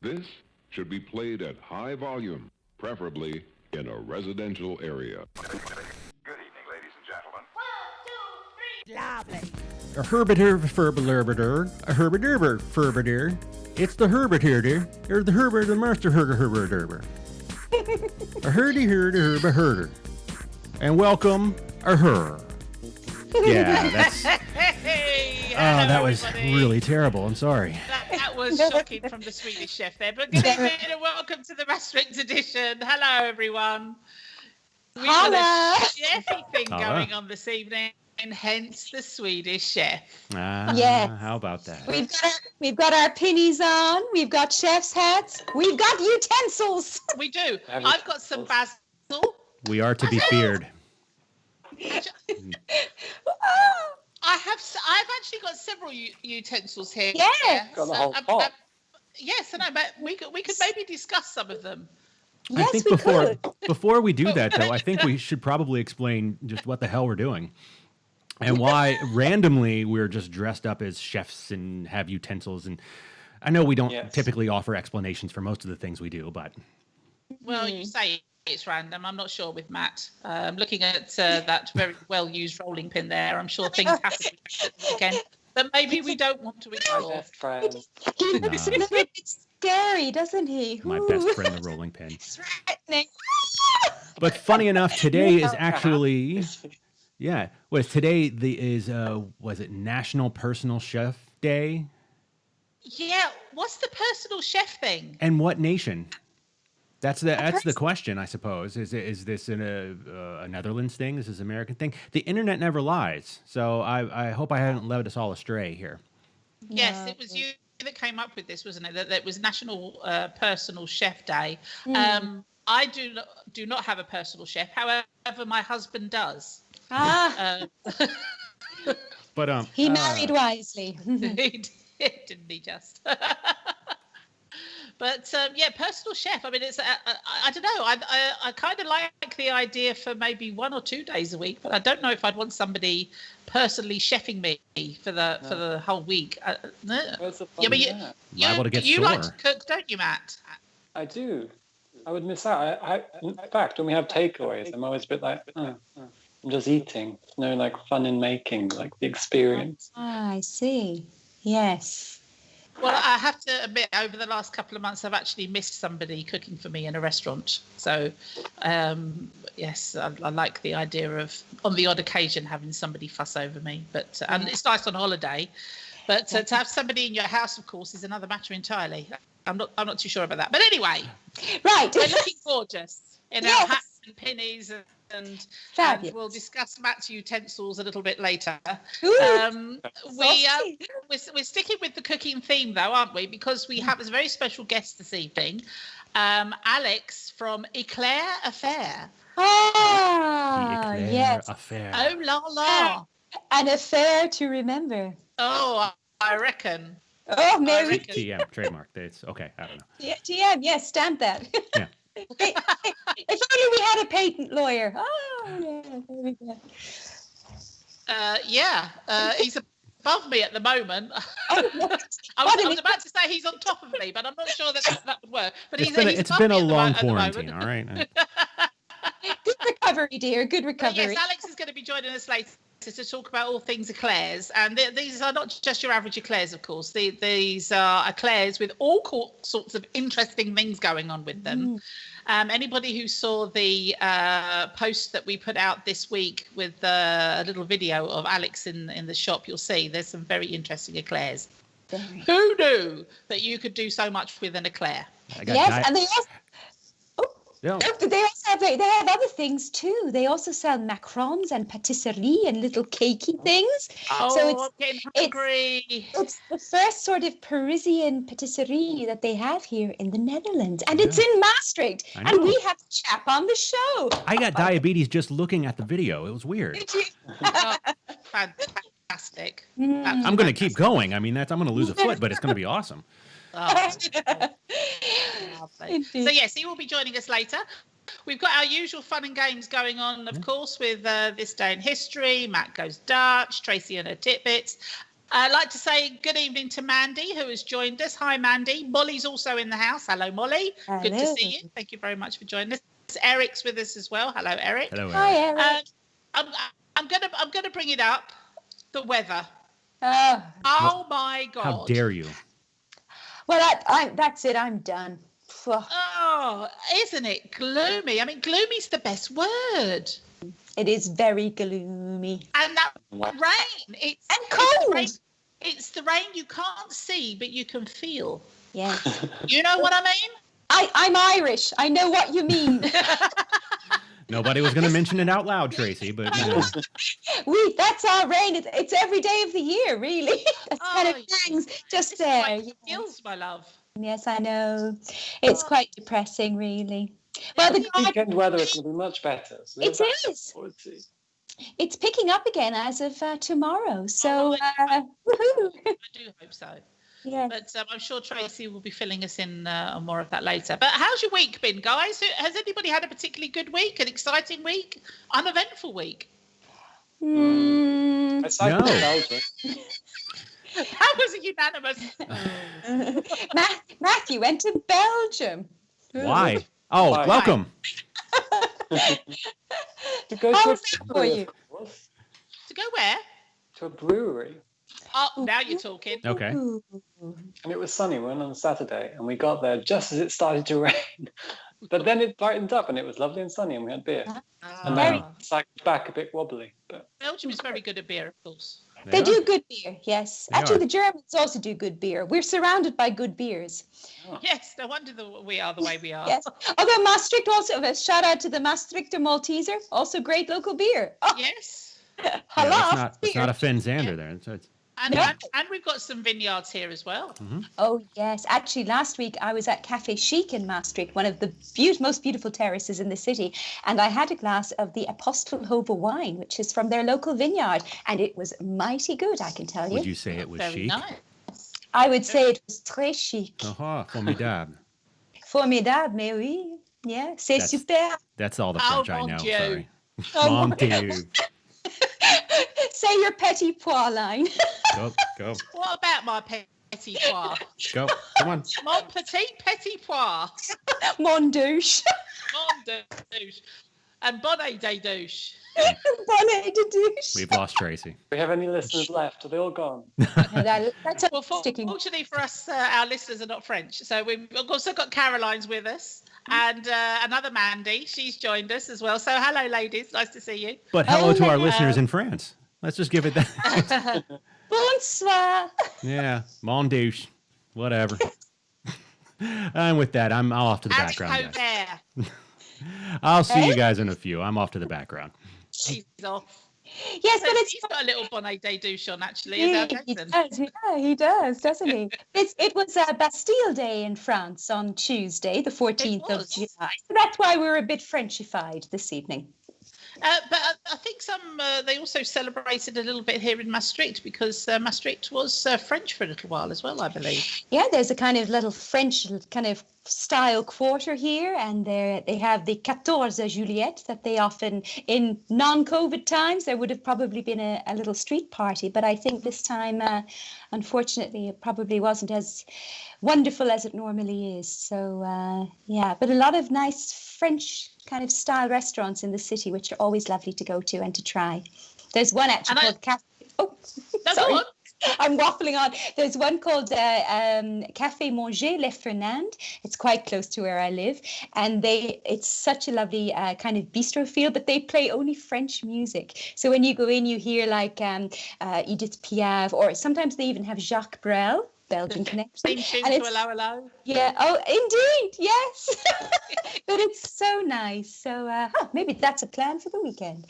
This should be played at high volume, preferably in a residential area. Good evening, ladies and gentlemen. 1, 2, 3. Lovely. A herbiter furbelerbeter, a herbiderber furbeter. It's the herbert herder, or the herbert, the master herder. A herdy herder. And welcome, a her. Yeah, that's. Hey, Oh, that was everybody. really terrible. I'm sorry. That was shocking from the Swedish chef there. But good evening and welcome to the Maastricht edition. Hello, everyone. We've got a chefy thing Holla. going on this evening, and hence the Swedish chef. Yes. How about that? We've got our pinnies on. We've got chef's hats. We've got utensils. We do. I've got some basil. We are to be feared. I've actually got several utensils here. Yes. Got the whole pot. Yes, and I bet we could maybe discuss some of them. Yes, I think we could. before we do that, though, I think we should probably explain just what the hell we're doing. And why randomly we're just dressed up as chefs and have utensils. And I know we don't typically offer explanations for most of the things we do, but... Well, you say it's random. I'm not sure with Matt. Looking at that very well-used rolling pin there, I'm sure things happen again that maybe we don't want to explore. Best friend. He looks a little bit scary, doesn't he? My Ooh. best friend, the rolling pin. It's threatening. But funny enough, today is actually... Yeah. Was it National Personal Chef Day? Yeah, what's the personal chef thing? And what nation? That's the question, I suppose. Is this a Netherlands thing? Is this an American thing? The internet never lies, so I hope I haven't led us all astray here. Yes, it was you that came up with this, wasn't it? That it was National Personal Chef Day. I do not have a personal chef. However, my husband does. But He married wisely. He did, didn't he? Just. But personal chef. I mean, it's I don't know. I kind of like the idea for maybe 1 or 2 days a week, but I don't know if I'd want somebody personally chefing me for the whole week. Where's the fun Yeah, but in that? Liable to get you sore. like to cook, don't you, Matt? I do. I would miss out. In fact, when we have takeaways, I'm always a bit like, I'm just eating. There's no like fun in making, like the experience. I see. Yes. Well, I have to admit, over the last couple of months, I've actually missed somebody cooking for me in a restaurant. So, yes, I like the idea of, on the odd occasion, having somebody fuss over me. But and it's nice on holiday. But to have somebody in your house, of course, is another matter entirely. I'm not too sure about that. But anyway, Right. we're looking gorgeous in our hats and pinnies and we'll discuss Matt's utensils a little bit later. Ooh. We're sticking with the cooking theme, though, aren't we? Because we have a very special guest this evening, Alex from Eclair Affair. Ah, The Eclair yes. Affair. Oh, la la. An affair to remember. Oh, I reckon. Oh, Mary. TM, trademark. It's okay. I don't know. Yeah, TM, yes, stamp that. Yeah. Hey, if only we had a patent lawyer. Oh, yeah, there we go. He's above me at the moment. Oh, I was about to say he's on top of me, but I'm not sure that would work. But It's above been me a at the long at the moment. quarantine, all right? good recovery, dear. Good But recovery. yes, Alex is going to be joining us later to talk about all things eclairs. And these are not just your average eclairs, of course. These are eclairs with all sorts of interesting things going on with them. Anybody who saw the post that we put out this week with a little video of Alex in the shop, you'll see there's some very interesting eclairs. Who knew that you could do so much with an eclair? Yes, and they also... Yeah. They also have other things too. They also sell macrons and patisserie and little cakey things. Oh, so I'm getting hungry. It's the first sort of Parisian patisserie that they have here in the Netherlands, and it's in Maastricht. I And know. we have a chap on the show. I got diabetes just looking at the video. It was weird. Oh, fantastic. I'm going to keep going. I mean, I'm going to lose a foot, but it's going to be awesome. Oh, Indeed. so yes, he will be joining us later. We've got our usual fun and games going on, of course, with This Day in History, Matt Goes Dutch, Tracy and her Titbits. I'd like to say good evening to Mandy, who has joined us. Hi, Mandy. Molly's also in the house. Hello, Molly. Hello. Good to see you. Thank you very much for joining us. Eric's with us as well. Hello, Eric. Hello, Eric. Hi, Eric. I'm gonna bring it up. The weather. Oh, Oh my God. How dare you? well, that's it. I'm done. Phew. Oh, isn't it gloomy? I mean, gloomy's the best word. It is very gloomy. And that Wow. rain. It's And It's the cold. rain, it's the rain you can't see, but you can feel. Yes. You know what I mean? I'm Irish. I know what you mean. Nobody was going to mention it out loud, Tracy, but you know. That's our rain. It's every day of the year, really. That's kind of Oh, things just This is there. my yes. skills, my love. Yes, I know. It's quite depressing, really. Well, the Weekend weather is going to be much better. So it that's is. forward to. It's picking up again as of tomorrow. So, Oh, woohoo. I do hope so. Yes. But I'm sure Tracy will be filling us in on more of that later. But how's your week been, guys? Has anybody had a particularly good week, an exciting week, uneventful week? Mm, I cycled No. to Belgium. That was a unanimous. Matthew went to Belgium. Why? Oh, Why? welcome. To go How to a was that for brewery, you? of course. To go where? To a brewery. Oh, now you're talking. Okay. Ooh. And it was sunny. We went on Saturday and we got there just as it started to rain. But then it brightened up and it was lovely and sunny and we had beer. And then Ah, it's like back a bit wobbly. But Belgium is very good at beer, of course. They do good beer, yes. They Actually, are. the Germans also do good beer. We're surrounded by good beers. Yes, no wonder we are the way we are. Yes. Although Maastricht also, a shout out to the Maastrichter Malteser, also great local beer. Oh, Yes. Yeah, hello. let's not offend Xander there. And, No. and we've got some vineyards here as well. Oh, yes. Actually, last week I was at Café Chic in Maastricht, one of the most beautiful terraces in the city. And I had a glass of the Apostelhoeve wine, which is from their local vineyard. And it was mighty good, I can tell you. Would you say it was Very chic? nice. I would say it was très chic. Aha, formidable. Formidable, mais oui. Yeah, c'est That's- super. That's all the Oh, French I mon know. Dieu. Sorry. Oh, Mon mon- Dieu. Say your petit pois line. Go. What about my petit pois? Go. Come on. Mon petit pois. Mon douche. Mon douche. And bonnet de douche. Bonnet de douche. We've lost Tracy. do we have any listeners left? Are they all gone? That's Well, sticking. fortunately for us, our listeners are not French. So we've also got Caroline's with us and another Mandy. She's joined us as well. So hello, ladies. Nice to see you. But hello to our Hello. listeners in France. Let's just give it that. Bonsoir. Yeah. Mon douche. Whatever. And with that, I'm off to the background, guys. There. I'll see you guys in a few. I'm off to the background. She's off. Yes, but it's He's got a little bonnet de douche on, actually, is our he Jason. does. Yeah, he does, doesn't he? It was Bastille Day in France on Tuesday, the 14th of was. July. So that's why we're a bit Frenchified this evening. But I think they also celebrated a little bit here in Maastricht because Maastricht was French for a little while as well, I believe. Yeah, there's a kind of little French kind of style quarter here, and they have the 14 Juillet that they often, in non-COVID times, there would have probably been a little street party, but I think this time, unfortunately, it probably wasn't as wonderful as it normally is. So, yeah, but a lot of nice French kind of style restaurants in the city, which are always lovely to go to and to try. There's one actually called No, go sorry. on. I'm waffling on. There's one called Café Manger Les Fernandes. It's quite close to where I live, and it's such a lovely kind of bistro feel, but they play only French music. So when you go in, you hear like Edith Piaf, or sometimes they even have Jacques Brel, Belgian connection. Theme tune And to it's- Hello, Hello. Yeah. Oh, indeed. Yes. But it's so nice. So maybe that's a plan for the weekend.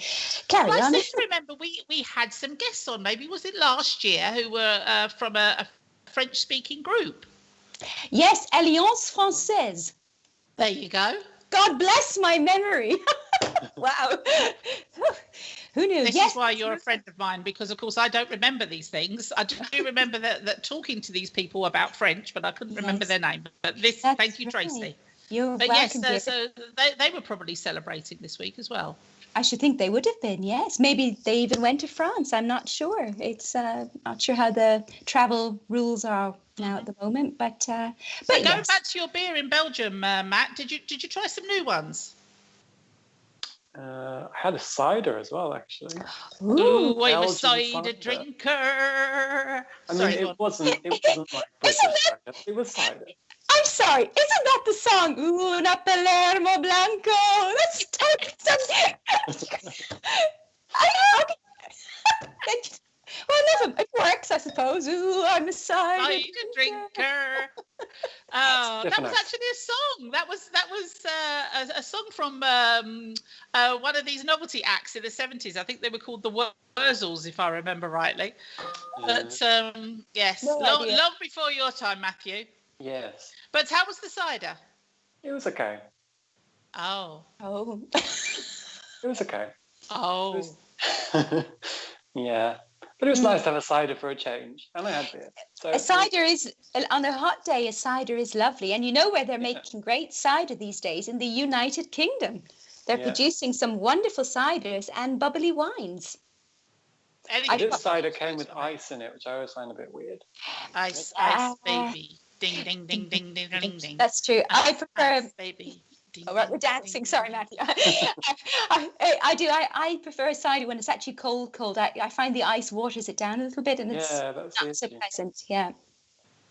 Carry Well, I on. seem to remember we had some guests on. Maybe was it last year who were from a French-speaking group? Yes, Alliance Française. There you go. God bless my memory. Wow. Who knew? This Yes. is why you're a friend of mine, because of course I don't remember these things. I do remember that talking to these people about French, but I couldn't remember Yes. their name. But That's thank you, right. Tracy. You're But welcome. yes, dear. so they were probably celebrating this week as well. I should think they would have been, yes. Maybe they even went to France. I'm not sure. It's not sure how the travel rules are now at the moment, but So going yes. back to your beer in Belgium, Matt, did you try some new ones? I had a cider as well, actually. Ooh, I'm a Belgian cider cider. drinker. I mean, Sorry, go on. it wasn't like British cider. It was cider. I'm sorry, isn't that the song? Una Palermo Blanco. That's well, never. It works, I suppose. Ooh, I'm a cider Cider drinker. Oh, that different was actually a song. That was a song from one of these novelty acts in the 70s. I think they were called the Wurzels, if I remember rightly. But yes, No idea. long before your time, Matthew. Yes. But how was the cider? It was okay. Oh. Oh. It was okay. Oh. It was... yeah. But it was nice to have a cider for a change. And I had beer. So A cider is, on a hot day, a cider is lovely. And you know where they're making great cider these days? In the United Kingdom. They're producing some wonderful ciders and bubbly wines. This cider came with ice in it, which I always find a bit weird. Ice, baby. Ding, ding, ding, ding, ding, ding, ding. That's true. I prefer... Ice, baby. Ding, Oh, right, ding, we're dancing. ding, Sorry, ding. Matthew. I do. I prefer a cider when it's actually cold. I find the ice waters it down a little bit, and it's That's the not so issue. pleasant. Yeah.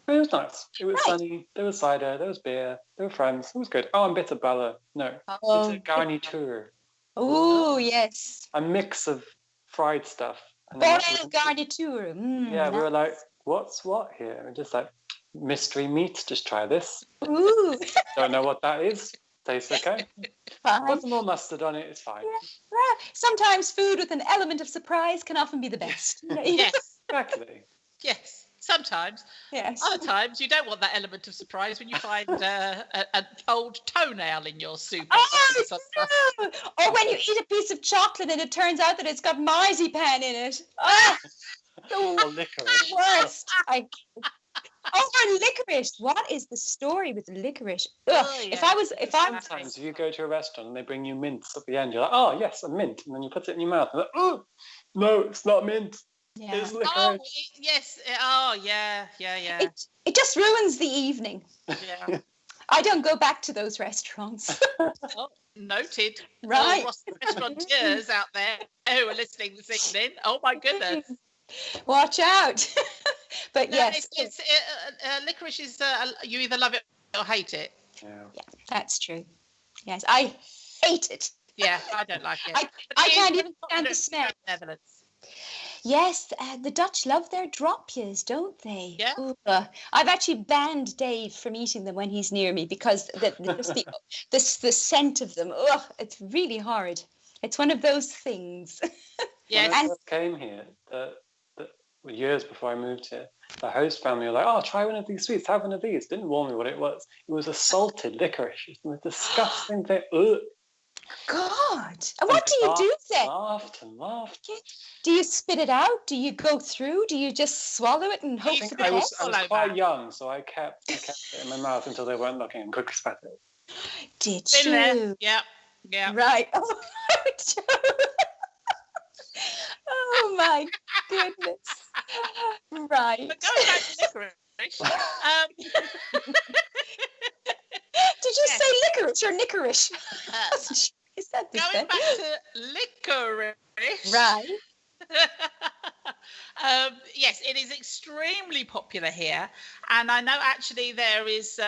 But it was nice. It was Right. sunny. There was cider. There was beer. There were friends. It was good. Oh, and bitterbella. No, Oh. it's a garniture. Oh, yes. A mix of fried stuff. And then Borel garniture. yeah, we were like, what's what here? We're just like, mystery meat. Just try this. Ooh. Don't know what that is. Tastes okay. Fine. Put some more mustard on it. It's fine. Well, sometimes food with an element of surprise can often be the best. Yes, Exactly. yes. Sometimes. Yes. Other times, you don't want that element of surprise when you find an old toenail in your soup. Oh, no. Or when you eat a piece of chocolate and it turns out that it's got marzipan in it. Ah, Or licorice. worst. Oh, and licorice. What is the story with licorice? Ugh. Oh, yeah. If I was Sometimes if you go to a restaurant and they bring you mints at the end, you're like, oh, yes, a mint. And then you put it in your mouth. And like, oh, no, it's not mint. yeah. It's licorice. Oh, yes. Oh, yeah. It just ruins the evening. Yeah. I don't go back to those restaurants. Oh, noted. Right. All restaurateurs out there who are listening this evening. Oh, my goodness. Watch out. But No, yes, licorice is, you either love it or hate it. Yeah. yeah, that's true. Yes, I hate it. Yeah, I don't like it. I can't even stand the smell. Netherlands. Yes, the Dutch love their dropjes, don't they? Yeah. Ooh, I've actually banned Dave from eating them when he's near me because the scent of them. Ugh, it's really horrid. It's one of those things. Yes. When I first came here, years before I moved here, the host family were like, oh, try one of these sweets, have one of these. Didn't warn me what it was. It was a salted licorice. It was a disgusting thing. Ugh. God. And what do you do then? Laughed. Do you spit it out? Do you go through? Do you just swallow it and hope for the I was best? Follow quite that. young, so I kept it in my mouth until they weren't looking and quickly spat it. Did Been there. you? Yeah. Right. Oh my goodness. Right. But going back to licorice, Did you say licorice or licorice? Is that the going same? back to licorice. Right. Yes, it is extremely popular here, and I know actually there is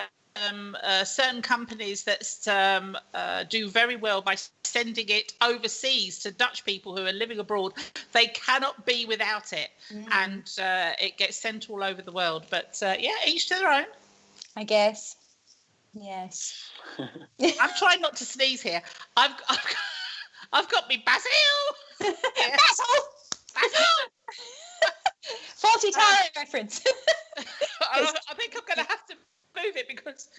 certain companies that do very well by sending it overseas to Dutch people who are living abroad. They cannot be without it, and it gets sent all over the world. But yeah, each to their own. I guess. Yes. I'm trying not to sneeze here. I've got me basil. Yeah. Basil. Faulty tire reference. I think I'm going to have to move it because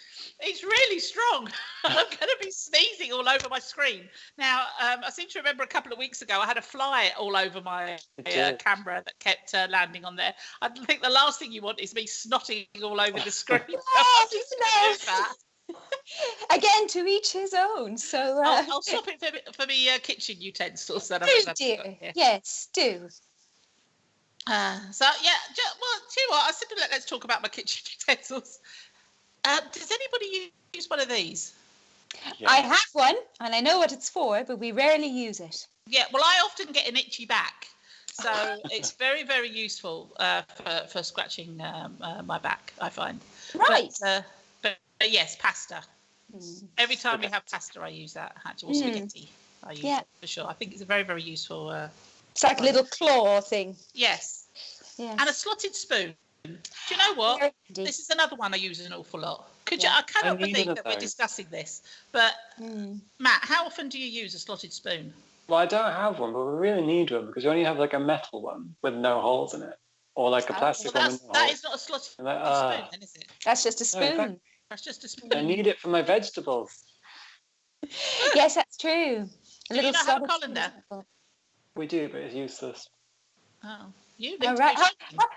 it's really strong. I'm going to be sneezing all over my screen. Now, I seem to remember a couple of weeks ago I had a fly all over my camera that kept landing on there. I think the last thing you want is me snotting all over the screen. Oh, no. again, to each his own. So I'll swap it for me kitchen utensils. That do, I've dear. got here. Yes, do. So yeah, well, tell you what, I said let's talk about my kitchen utensils. Does anybody use one of these? Yeah. I have one, and I know what it's for, but we rarely use it. Yeah, well, I often get an itchy back, so it's very, very useful for scratching my back, I find. Right. But yes, pasta. Every time we have pasta, I use that. Or spaghetti, I use it for sure. I think it's a very, very useful. It's like a little claw thing. Yes. Yes. And a slotted spoon. Do you know what? Very handy. This is another one I use an awful lot. Yeah. I cannot I need believe one that of we're those. discussing this. But Matt, how often do you use a slotted spoon? Well, I don't have one, but we really need one because we only have like a metal one with no holes in it, or like a plastic Well, one with no that holes. is not a slotted And like, spoon, then, is it? That's just a No, in spoon. fact, That's just a spoon. I need it for my vegetables. Yes, that's true. Do you not have a slotted colander? spoon. We do, but it's useless. Oh, you All need right. to do something.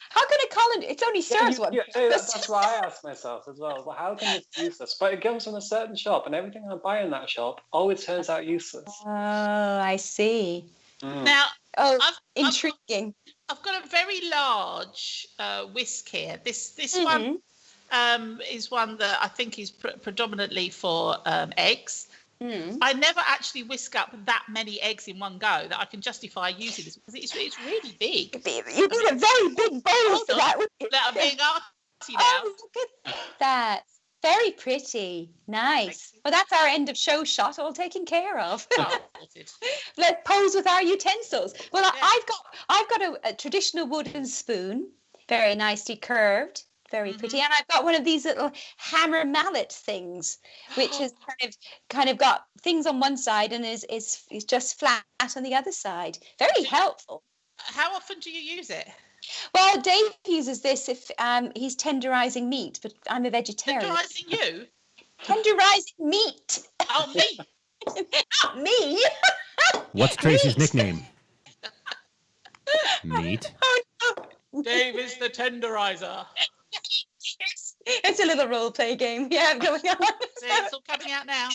How can a colander? It's only serves one. That's what I ask myself as well. Well, how can this be useless? But it comes from a certain shop, and everything I buy in that shop always turns out useless. Oh, I see. Now, Oh, I've intriguing. I've got a very large whisk here. This one is one that I think is predominantly for eggs. I never actually whisk up that many eggs in one go that I can justify using this because it's really big. You need a very big bowl for that. wouldn't you? I'm being arty now. Oh, look at that. Very pretty. Nice. Well, that's our end of show shot all taken care of. Oh, sorted. Let's pose with our utensils. Well, Yeah. I've got a traditional wooden spoon, very nicely curved, very pretty, and I've got one of these little hammer mallet things, which is kind of got things on one side and is just flat on the other side. Very helpful. How often do you use it? Well, Dave uses this if he's tenderizing meat, but I'm a vegetarian. Tenderizing you? Tenderizing meat. Oh, me. Not me. What's Tracy's nickname? Meat. Oh, no. Dave is the tenderizer. It's a little role play game we have going on. See, it's all coming out now.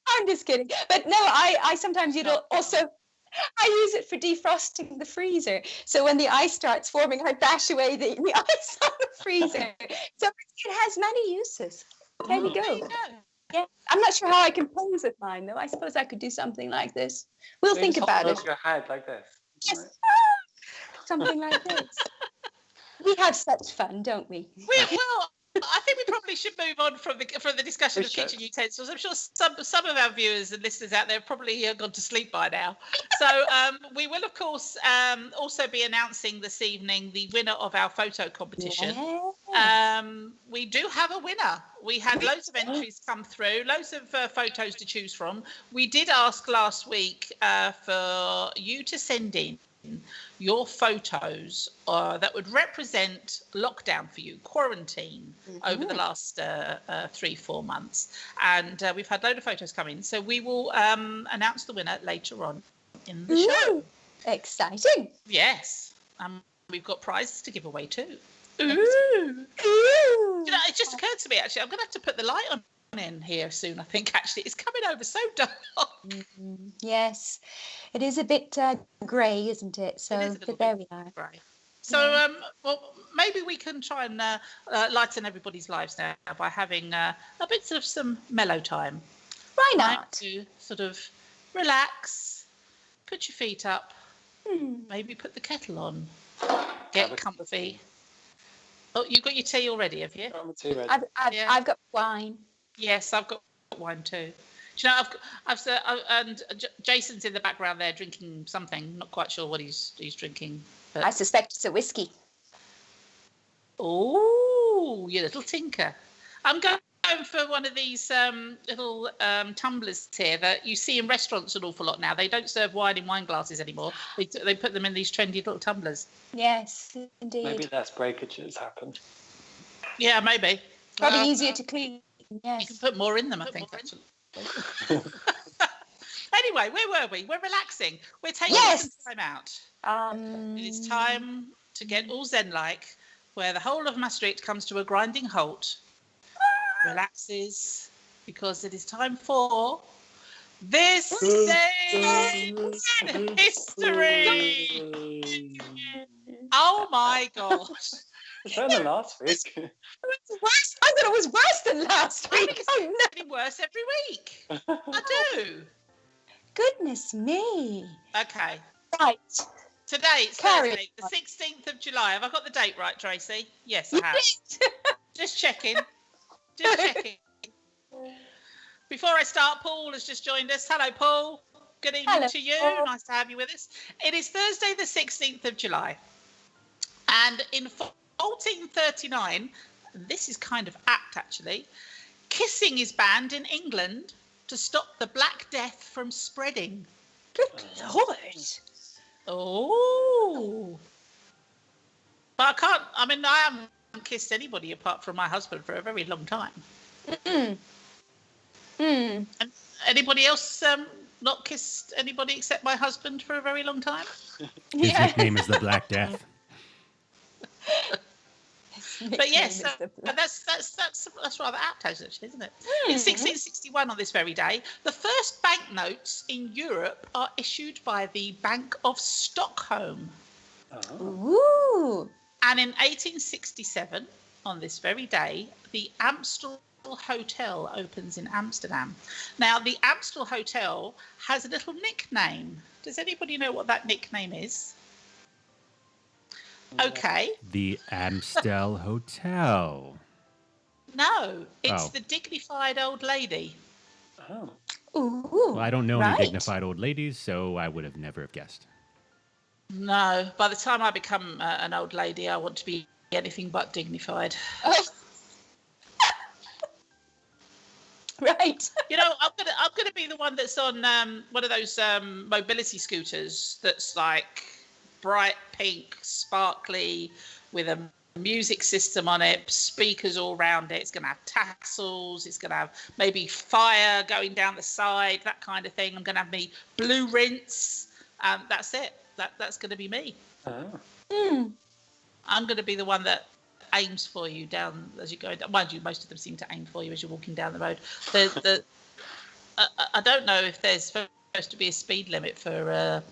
I'm just kidding. But no, I sometimes I use it for defrosting the freezer. So when the ice starts forming, I bash away the ice on the freezer. So it has many uses. There we There go. you go. Yeah, I'm not sure how I can pose with mine though. I suppose I could do something like this. We'll think about it. Hold your head like this. Yes. Something like this. We have such fun, don't we? Well, I think we probably should move on from the discussion We of should. kitchen utensils. I'm sure some of our viewers and listeners out there have probably gone to sleep by now. So we will, of course, also be announcing this evening the winner of our photo competition. Yeah. We do have a winner. We had loads of entries come through, loads of photos to choose from. We did ask last week for you to send in your photos that would represent lockdown for you, quarantine over the last 3-4 months. And we've had a load of photos come in. So we will announce the winner later on in the show. Ooh, exciting. Yes. We've got prizes to give away too. Ooh. You know, it just occurred to me, actually, I'm going to have to put the light on in here soon, I think, actually. It's coming over so dark. Yes, it is a bit grey, isn't it? So It is a little but there bit we are. grey. So, well, maybe we can try and lighten everybody's lives now by having a bit of some mellow time. Why Time not? to sort of relax, put your feet up, Hmm. maybe put the kettle on, get comfy. Oh, you've got your tea already, have you? Got my tea ready. Yeah. I've got wine. Yes, I've got wine too. Do you know, and Jason's in the background there drinking something. Not quite sure what he's drinking. But... I suspect it's a whiskey. Oh, you little tinker! I'm going for one of these little tumblers here that you see in restaurants an awful lot now. They don't serve wine in wine glasses anymore. They put them in these trendy little tumblers. Yes, indeed. Maybe less breakages happen. Yeah, maybe. Probably easier to clean. You Yes. can put more in them, I think. Actually. Anyway, where were we? We're relaxing. We're taking some time out. It's time to get all Zen-like, where the whole of Maastricht comes to a grinding halt, relaxes, because it is time for This Day in History. Oh my gosh. It's better than last week. It was worse. I thought it was worse than last I think week. it's Oh, no. getting worse every week. I do. Goodness me. Okay. Right. Today, it's Carry Thursday, the on. 16th of July. Have I got the date right, Tracy? Yes, I have. Just checking. Just checking. Before I start, Paul has just joined us. Hello, Paul. Good evening Hello, to you. Paul. Nice to have you with us. It is Thursday, the 16th of July. And in 1439, this is kind of apt, actually, kissing is banned in England to stop the Black Death from spreading. Good Lord. Oh. But I haven't kissed anybody apart from my husband for a very long time. Mm. Mm. And anybody else not kissed anybody except my husband for a very long time? His nickname is the Black Death. But yes, that's rather apt, actually, isn't it? In 1661, on this very day, the first banknotes in Europe are issued by the Bank of Stockholm. Ooh. And in 1867, on this very day, the Amstel Hotel opens in Amsterdam. Now, the Amstel Hotel has a little nickname. Does anybody know what that nickname is? Okay. The Amstel Hotel. No, it's Oh. the Dignified Old Lady. Oh. Ooh. Well, I don't know right. any dignified old ladies, so I would have never have guessed. No, by the time I become an old lady, I want to be anything but dignified. Oh. Right. You know, I'm gonna be the one that's on one of those mobility scooters that's like bright pink, sparkly, with a music system on it, speakers all around it. It's gonna have tassels. It's gonna have maybe fire going down the side, that kind of thing. I'm gonna have me blue rinse. That's it. That's gonna be me. Oh. Mm. I'm gonna be the one that aims for you down as you go down. Mind you, most of them seem to aim for you as you're walking down the road. I don't know if there's supposed to be a speed limit for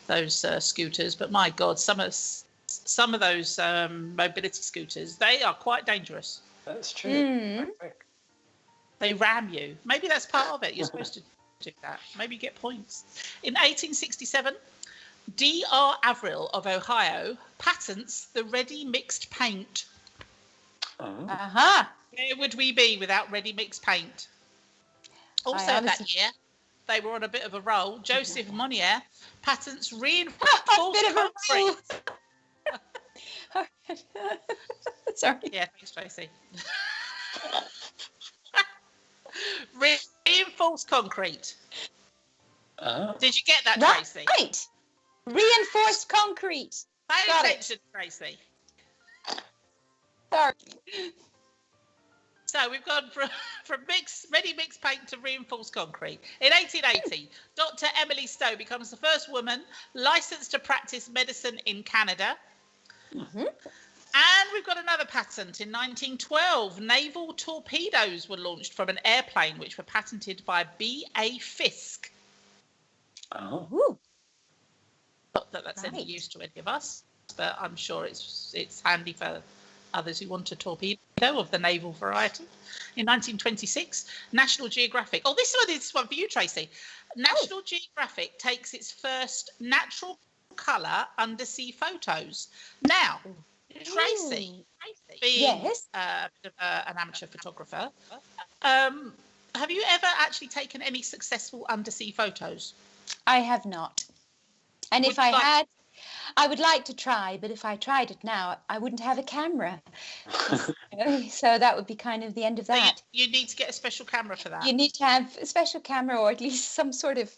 those scooters, but my God, some of those mobility scooters, they are quite dangerous. That's true. Mm. They ram you. Maybe that's part of it. You're supposed to do that. Maybe you get points. In 1867, D.R. Averill of Ohio patents the ready mixed paint. Oh. Uh-huh. Where would we be without ready mixed paint? Also that year, they were on a bit of a roll. Joseph Monnier patents reinforced Bit of a concrete. roll. Sorry. Yeah, thanks, Tracy. Reinforced concrete. Oh. Did you get that, Right. Tracy? Right. Reinforced concrete. Pay Got it. attention, Tracy. Sorry. So we've gone from ready mixed paint to reinforced concrete. In 1880, Dr. Emily Stowe becomes the first woman licensed to practice medicine in Canada. Mm-hmm. And we've got another patent. In 1912, naval torpedoes were launched from an airplane, which were patented by B.A. Fisk. Oh. Ooh. Not that that's any Right. use to any of us, but I'm sure it's handy for others who want a torpedo of the naval variety. In 1926, National Geographic. Oh, this one for you, Tracy. National Geographic takes its first natural colour undersea photos. Now, Tracy, being Yes. a bit of an amateur photographer, have you ever actually taken any successful undersea photos? I have not. And if Would I you like- had, I would like to try, but if I tried it now, I wouldn't have a camera. So that would be kind of the end of So that. you need to get a special camera for that. You need to have a special camera or at least some sort of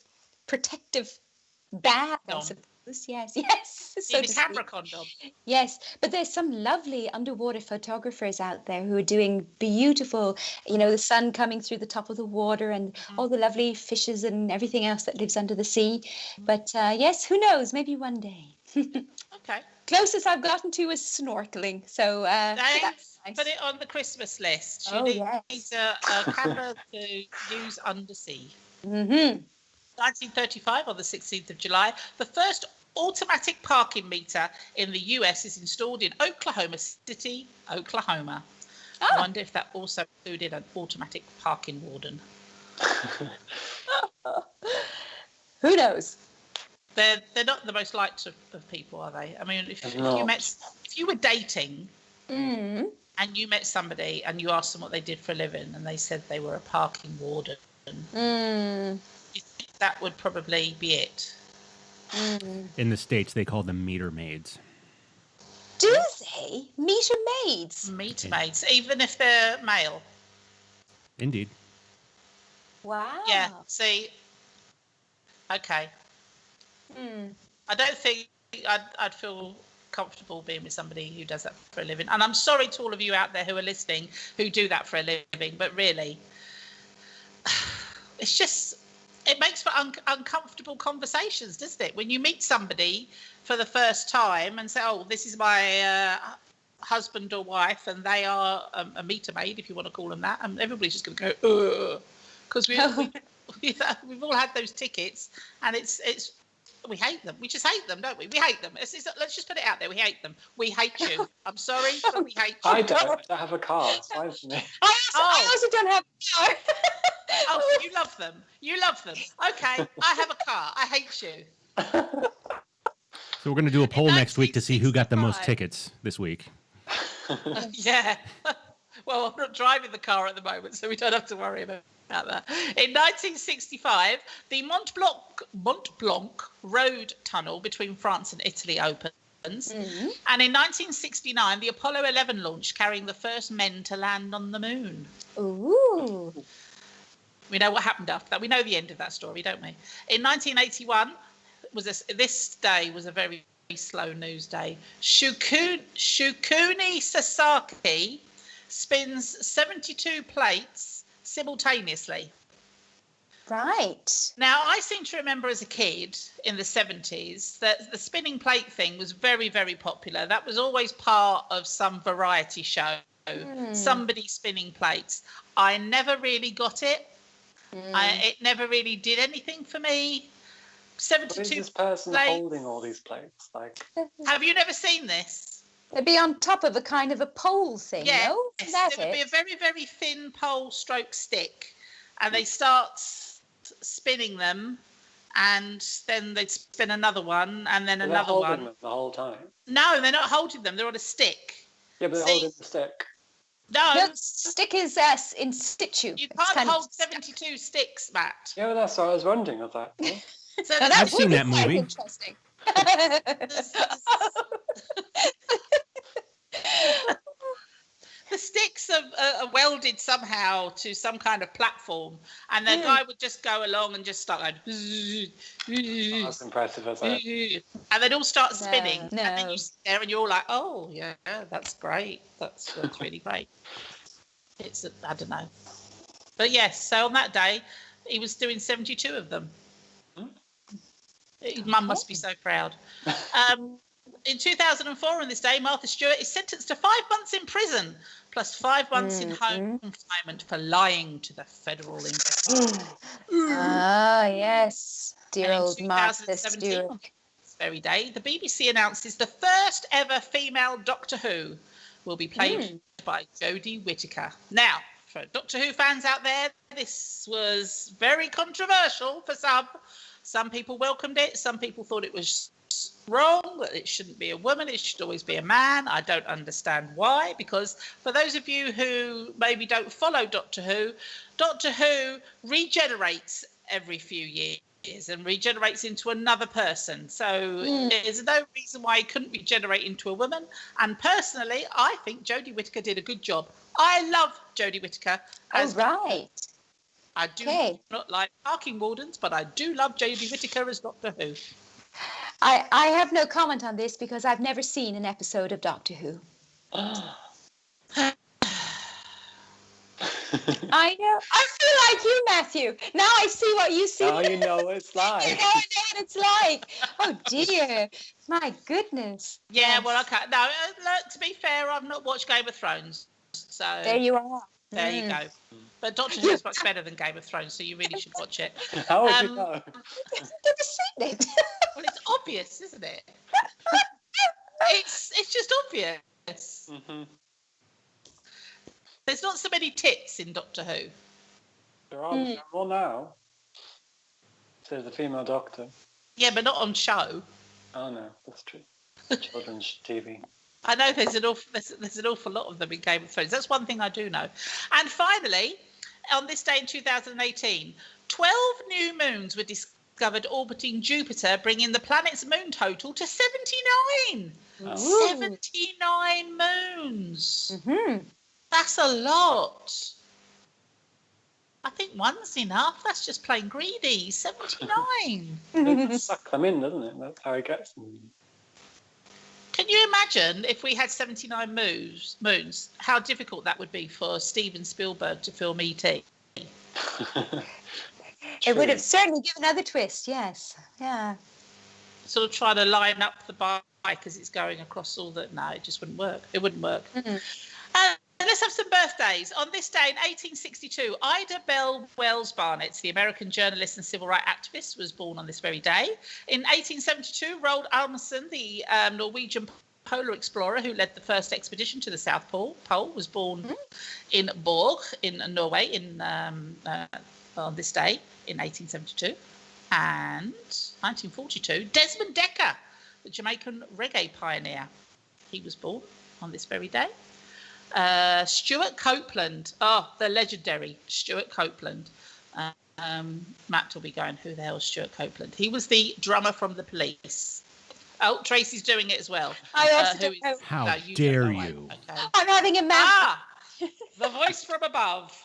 protective bag, I Condom. suppose. Yes, yes. You need a camera speak. condom. Yes, but there's some lovely underwater photographers out there who are doing beautiful, the sun coming through the top of the water and all the lovely fishes and everything else that lives under the sea. But yes, who knows? Maybe one day. Okay. Closest I've gotten to is snorkeling. So that's nice. Put it on the Christmas list. Oh, You yes. need a camera to use undersea. Mm-hmm. 1935, on the 16th of July, the first automatic parking meter in the US is installed in Oklahoma City, Oklahoma. I wonder if that also included an automatic parking warden. Who knows? They're not the most liked of people, are they? I mean, if you were dating and you met somebody and you asked them what they did for a living and they said they were a parking warden, you think that would probably be it? In the States, they call them meter maids. Do they? Meter maids? Meter maids, even if they're male. Indeed. Wow. Yeah, see, okay. I don't think I'd feel comfortable being with somebody who does that for a living. And I'm sorry to all of you out there who are listening who do that for a living, but really, it's just, it makes for uncomfortable conversations, doesn't it? When you meet somebody for the first time and say, oh, this is my husband or wife, and they are a meter maid, if you want to call them that, and everybody's just going to go, because we've all had those tickets, and it's we hate them. We just hate them, don't we? We hate them. Let's just put it out there. We hate them. We hate you. I'm sorry, but we hate you. I don't have a car. It's fine for me. I also don't have a car. Oh, you love them. You love them. Okay, I have a car. I hate you. So we're going to do a poll next week to see who got the most tickets this week. Yeah. Well, I'm not driving the car at the moment, so we don't have to worry about that. In 1965, the Mont Blanc road tunnel between France and Italy opens. And in 1969, the Apollo 11 launch, carrying the first men to land on the moon. Ooh. We know what happened after that. We know the end of that story, don't we? In 1981, this day was a very slow news day. Shukuni Sasaki spins 72 plates simultaneously. Right. Now, I seem to remember as a kid in the 70s that the spinning plate thing was very, very popular. That was always part of some variety show. Somebody spinning plates. I never really got it. It never really did anything for me. 72 What is this person plates. holding all these plates? Like, Have you never seen this? They'd be on top of a kind of a pole thing, Yeah, no? Isn't that there would be a very, very thin pole stroke stick, and they start spinning them, and then they'd spin another one, and then another holding one. them the whole time. No, they're not holding them. They're on a stick. Yeah, but they're holding the stick. No, No, stick is in situ. you It's can't kind of hold 72 sticks, Matt. Yeah, well, that's what I was wondering of that. Yeah. So Now, I've seen would be that quite movie. Interesting. the sticks are welded somehow to some kind of platform, and the guy would just go along and just start going. That's impressive, isn't it? And they'd all start spinning, No. and then you sit there and you're all like, "Oh yeah, that's great. That's really great." I don't know, but yes. So on that day, he was doing 72 of them. His mum must be so proud. In 2004, on this day, Martha Stewart is sentenced to 5 months in prison, plus 5 months in home confinement for lying to the federal investigator. Ah, yes. Dear And in old Martha 2017, Stewart. on this very day, the BBC announces the first ever female Doctor Who will be played by Jodie Whittaker. Now, for Doctor Who fans out there, this was very controversial for some. Some people welcomed it. Some people thought it was wrong, that it shouldn't be a woman, it should always be a man. I don't understand why, because for those of you who maybe don't follow Doctor Who regenerates every few years and regenerates into another person. So there's no reason why he couldn't regenerate into a woman. And personally, I think Jodie Whittaker did a good job. I love Jodie Whittaker. Right. I do not like parking wardens, but I do love Jodie Whittaker as Doctor Who. I have no comment on this because I've never seen an episode of Doctor Who. I know. I feel like you, Matthew. Now I see what you see. Now you know what it's like. You know what it's like. Oh dear. My goodness. Yeah, Yes. well, okay. No, look, to be fair, I've not watched Game of Thrones. So There you are. there you go. But Doctor Who is much better than Game of Thrones, so you really should watch it. How would you know? I've never seen it. Well, it's obvious, isn't it? It's just obvious. Mm-hmm. There's not so many tits in Doctor Who. There are more now. Says the female doctor. Yeah, but not on show. Oh no, that's true. Children's TV. I know there's an awful lot of them in Game of Thrones. That's one thing I do know. And finally, on this day in 2018, 12 new moons were discovered orbiting Jupiter, bringing the planet's moon total to 79. Oh. 79 moons. Mm-hmm. That's a lot. I think one's enough. That's just plain greedy. 79. It sucks them in, doesn't it? That's how it gets them. Can you imagine if we had 79 moons, how difficult that would be for Steven Spielberg to film E.T.? It would have certainly given another twist, yes. Yeah. Sort of trying to line up the bike as it's going across all the... No, it just wouldn't work. It wouldn't work. Mm-hmm. Let's have some birthdays. On this day in 1862, Ida Bell Wells Barnett, the American journalist and civil rights activist, was born on this very day. In 1872, Roald Amundsen, the Norwegian polar explorer who led the first expedition to the South Pole, was born in Borg in Norway on this day in 1872. And 1942, Desmond Dekker, the Jamaican reggae pioneer. He was born on this very day. Stuart Copeland, the legendary Stuart Copeland. Matt will be going, who the hell is Stuart Copeland? He was the drummer from The Police. Oh, Tracy's doing it as well. I also don't know. How you dare don't know you? Okay. I'm having a mad. The voice from above.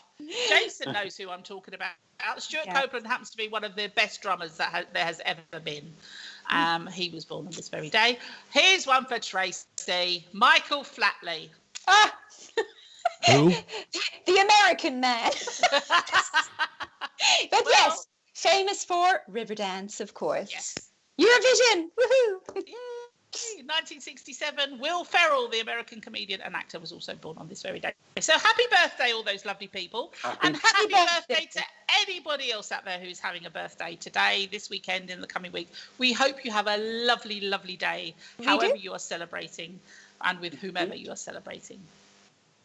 Jason knows who I'm talking about. Stuart Yeah. Copeland happens to be one of the best drummers that there has ever been. He was born on this very day. Here's one for Tracy. Michael Flatley. Ah, Who? the American man. But yes, famous for Riverdance, of course. Yes. Eurovision, woohoo! Yay. 1967, Will Ferrell, the American comedian and actor, was also born on this very day. So happy birthday, all those lovely people. And happy birthday to anybody else out there who's having a birthday today, this weekend, in the coming week. We hope you have a lovely, lovely day, however you are celebrating and with whomever you are celebrating.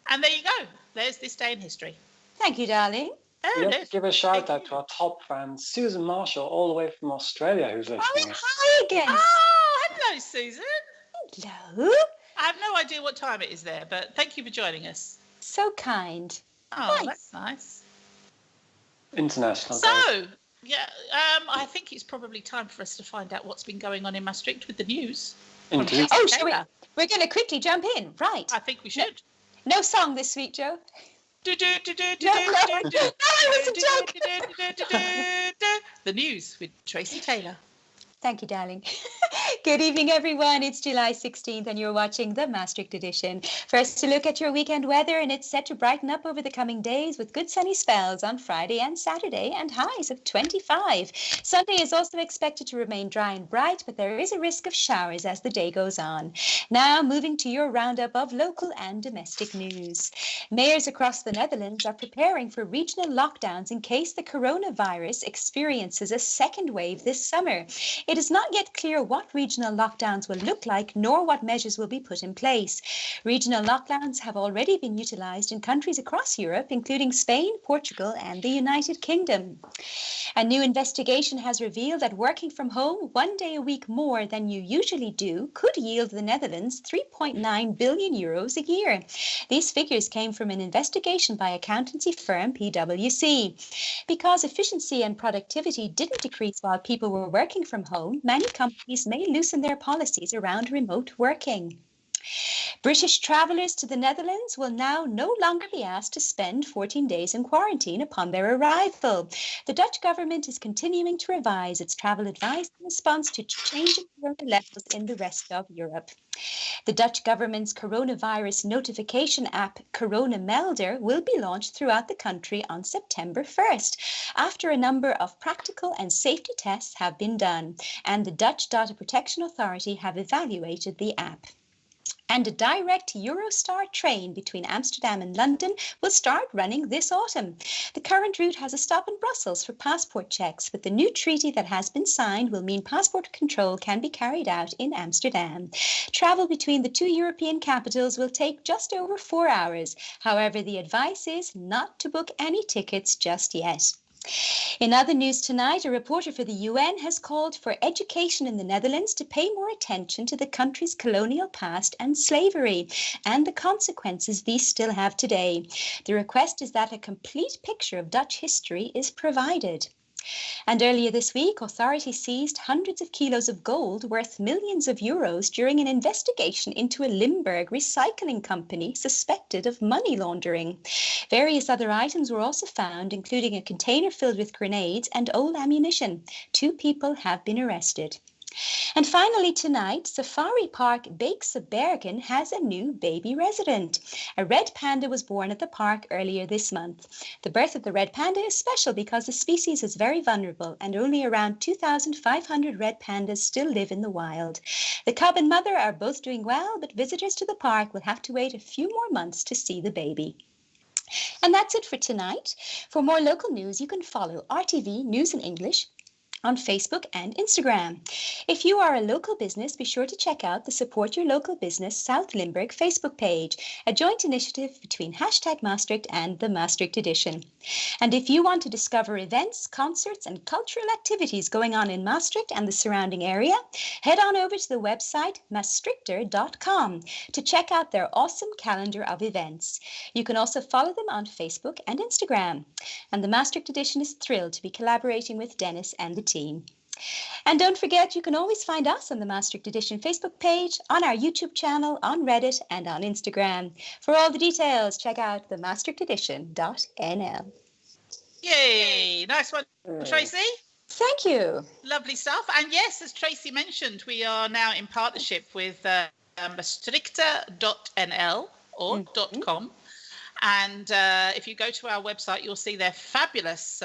And there you go. There's this day in history. Thank you, darling. Oh, We no. have to give a shout out to our top fan, Susan Marshall, all the way from Australia, who's Oh, listening. hi again. Oh, hello, Susan. Hello. I have no idea what time it is there, but thank you for joining us. So kind. Oh, Nice. that's nice. International. Day. So, yeah, I think it's probably time for us to find out what's been going on in Maastricht with the news. Indeed. Oh, shall we? We're going to quickly jump in. Right. I think we should. No song this week, Joe. The news with Tracy Taylor. Thank you, darling. Good evening, everyone. It's July 16th, and you're watching the Maastricht edition. First, to look at your weekend weather, and it's set to brighten up over the coming days with good sunny spells on Friday and Saturday, and highs of 25. Sunday is also expected to remain dry and bright, but there is a risk of showers as the day goes on. Now, moving to your roundup of local and domestic news. Mayors across the Netherlands are preparing for regional lockdowns in case the coronavirus experiences a second wave this summer. It is not yet clear what regional lockdowns will look like, nor what measures will be put in place. Regional lockdowns have already been utilised in countries across Europe, including Spain, Portugal, and the United Kingdom. A new investigation has revealed that working from home 1 day a week more than you usually do could yield the Netherlands €3.9 billion a year. These figures came from an investigation by accountancy firm PwC. Because efficiency and productivity didn't decrease while people were working from home, many companies may loosen their policies around remote working. British travellers to the Netherlands will now no longer be asked to spend 14 days in quarantine upon their arrival. The Dutch government is continuing to revise its travel advice in response to changing corona levels in the rest of Europe. The Dutch government's coronavirus notification app Corona Melder will be launched throughout the country on September 1st, after a number of practical and safety tests have been done, and the Dutch Data Protection Authority have evaluated the app. And a direct Eurostar train between Amsterdam and London will start running this autumn. The current route has a stop in Brussels for passport checks, but the new treaty that has been signed will mean passport control can be carried out in Amsterdam. Travel between the two European capitals will take just over 4 hours. However, the advice is not to book any tickets just yet. In other news tonight, a reporter for the UN has called for education in the Netherlands to pay more attention to the country's colonial past and slavery and the consequences these still have today. The request is that a complete picture of Dutch history is provided. And earlier this week, authorities seized hundreds of kilos of gold worth millions of euros during an investigation into a Limburg recycling company suspected of money laundering. Various other items were also found, including a container filled with grenades and old ammunition. 2 people have been arrested. And finally tonight, Safari Park Beekse Bergen has a new baby resident. A red panda was born at the park earlier this month. The birth of the red panda is special because the species is very vulnerable and only around 2,500 red pandas still live in the wild. The cub and mother are both doing well, but visitors to the park will have to wait a few more months to see the baby. And that's it for tonight. For more local news, you can follow RTV News in English on Facebook and Instagram. If you are a local business, be sure to check out the Support Your Local Business South Limburg Facebook page, a joint initiative between #Maastricht and the Maastricht Edition. And if you want to discover events, concerts and cultural activities going on in Maastricht and the surrounding area, head on over to the website maastrichter.com to check out their awesome calendar of events. You can also follow them on Facebook and Instagram. And the Maastricht Edition is thrilled to be collaborating with Dennis and the team. And don't forget, you can always find us on the Maastricht Edition Facebook page, on our YouTube channel, on Reddit and on Instagram. For all the details, check out the maastrichtedition.nl. Yay! Nice one, Tracy. Thank you. Lovely stuff. And yes, as Tracy mentioned, we are now in partnership with maastrichter.nl or .com. And if you go to our website, you'll see their fabulous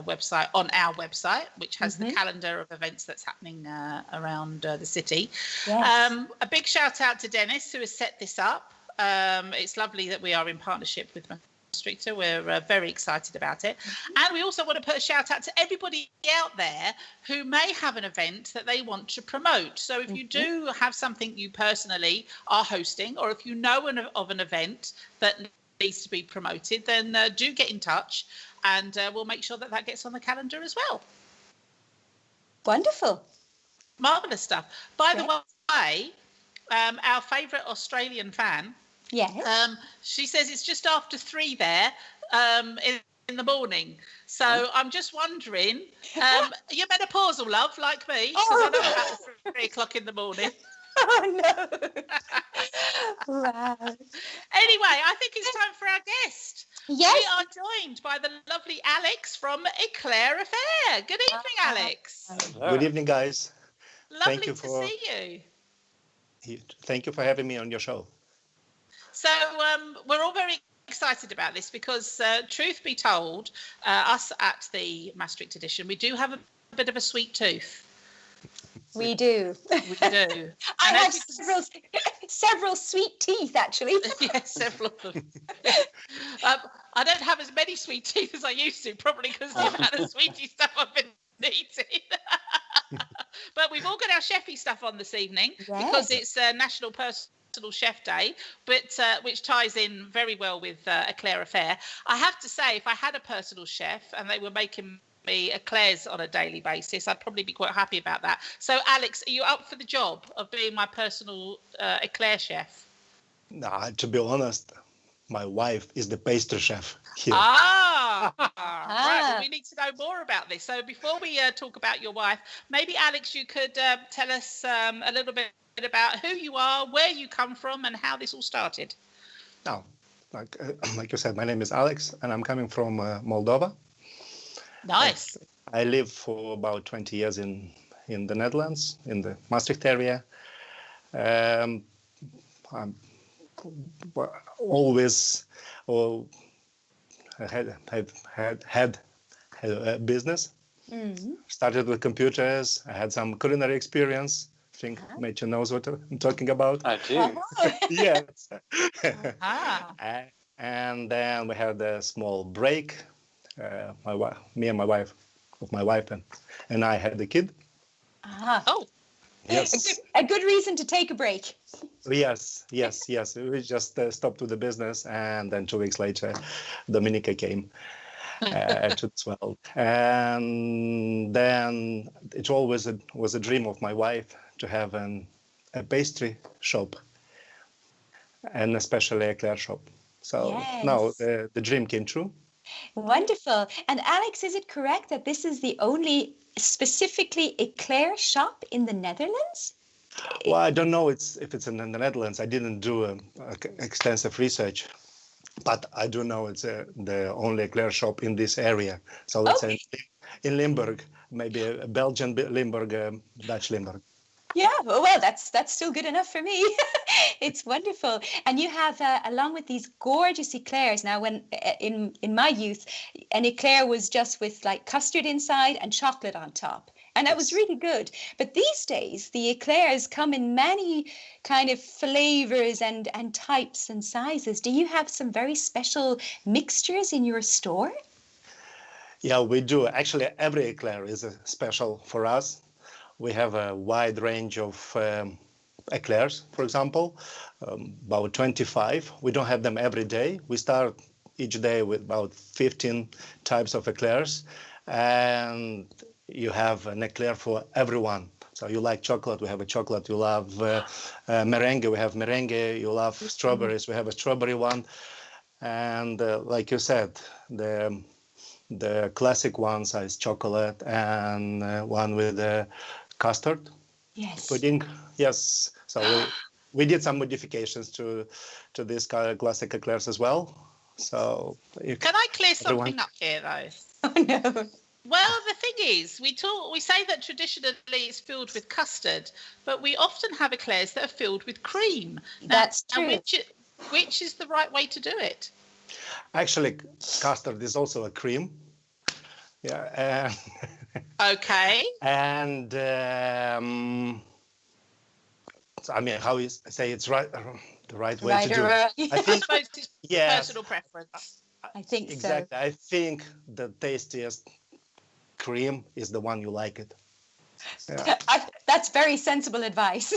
website on our website, which has the calendar of events that's happening around the city. Yes. A big shout out to Dennis, who has set this up. It's lovely that we are in partnership with Maastrichter. We're very excited about it. And we also want to put a shout out to everybody out there who may have an event that they want to promote. So if you do have something you personally are hosting, or if you know of an event that needs to be promoted, then do get in touch. And we'll make sure that gets on the calendar as well. Wonderful. Marvellous stuff. By the way, our favourite Australian fan, she says it's just after 3 there in the morning. So I'm just wondering, are you menopausal, love, like me? Because I know about 3 o'clock in the morning. Oh, no. Wow. Anyway, I think it's time for our guest. Yes. We are joined by the lovely Alex from Eclair Affair. Good evening, Alex. Good evening, guys. Lovely to see you. Thank you for having me on your show. So we're all very excited about this because, truth be told, us at the Maastricht Edition, we do have a bit of a sweet tooth. We do. We do. I have several sweet teeth, actually. Yes, several of them. I don't have as many sweet teeth as I used to, probably because the amount of sweetie stuff I've been eating. But we've all got our chefy stuff on this evening because it's National Personal Chef Day, but which ties in very well with Eclair Affair. I have to say, if I had a personal chef and they were making me eclairs on a daily basis, I'd probably be quite happy about that. So, Alex, are you up for the job of being my personal eclair chef? Nah, to be honest, my wife is the pastry chef here. Right. Well, we need to know more about this. So before we talk about your wife, maybe Alex, you could tell us a little bit about who you are, where you come from, and how this all started. Now, like you said, my name is Alex, and I'm coming from Moldova. Nice. I lived for about 20 years in the Netherlands, in the Maastricht area. I'm always had a business. Mm-hmm. Started with computers. I had some culinary experience. I think Mitchell knows what I'm talking about. I do. Yes. Ah. And then we had a small break. Me and my wife, and I had a kid. Oh. Yes. A good reason to take a break. Yes. We just stopped with the business, and then 2 weeks later, Dominica came to as well. And then it always was a dream of my wife to have a pastry shop, and especially a eclair shop. So now the dream came true. Wonderful. And Alex, is it correct that this is the only specifically eclair shop in the Netherlands? Well, I don't know if it's in the Netherlands. I didn't do extensive research, but I do know it's the only eclair shop in this area. So let's say in Limburg, maybe a Belgian Limburg, Dutch Limburg. Yeah, well, that's still good enough for me. It's wonderful. And you have, along with these gorgeous eclairs, now when in my youth, an eclair was just with like custard inside and chocolate on top. And that was really good. But these days, the eclairs come in many kind of flavors and types and sizes. Do you have some very special mixtures in your store? Yeah, we do. Actually, every eclair is special for us. We have a wide range of eclairs, for example, about 25. We don't have them every day. We start each day with about 15 types of eclairs, and you have an eclair for everyone. So you like chocolate, we have a chocolate. You love merengue, we have merengue. You love strawberries, we have a strawberry one. And like you said, the classic ones is chocolate, and one with custard pudding. Yes. So we did some modifications to these classic eclairs as well. So can I clear something up here, though? Oh no. Well, the thing is, we say that traditionally it's filled with custard, but we often have eclairs that are filled with cream. That's true. And which is the right way to do it? Actually, custard is also a cream. Yeah. Okay. And I mean, how you say it's right, the right way to do it. I suppose it's personal preference. I think exactly. So. I think the tastiest cream is the one you like it. Yeah. That's very sensible advice.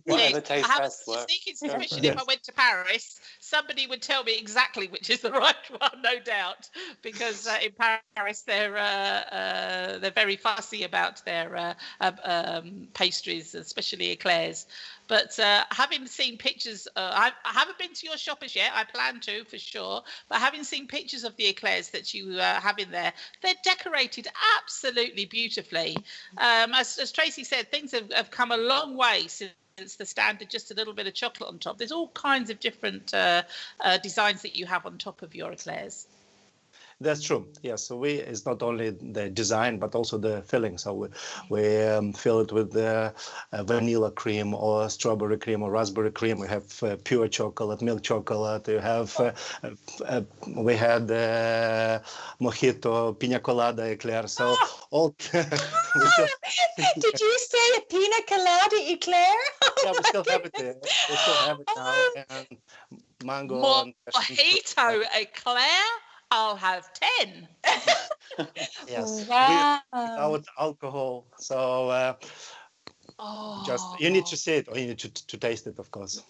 Whatever tastes best. Sneaking suspicion if I went to Paris, somebody would tell me exactly which is the right one, no doubt, because in Paris they're very fussy about their pastries, especially eclairs. But having seen pictures, I haven't been to your shop as yet. I plan to for sure. But having seen pictures of the eclairs that you have in there, they're decorated absolutely beautifully. As Tracy said, things have come a long way since the standard, just a little bit of chocolate on top. There's all kinds of different designs that you have on top of your eclairs. That's true. Yes. So it's not only the design, but also the filling. So we fill it with vanilla cream or strawberry cream or raspberry cream. We have pure chocolate, milk chocolate. We have we had mojito, pina colada eclair. So all. Did you say a pina colada eclair? Yeah, we still have it there. We still have it now. And mango. Mojito eclair. I'll have 10. Yes. Wow. Without alcohol. So just you need to see it, or you need to taste it, of course.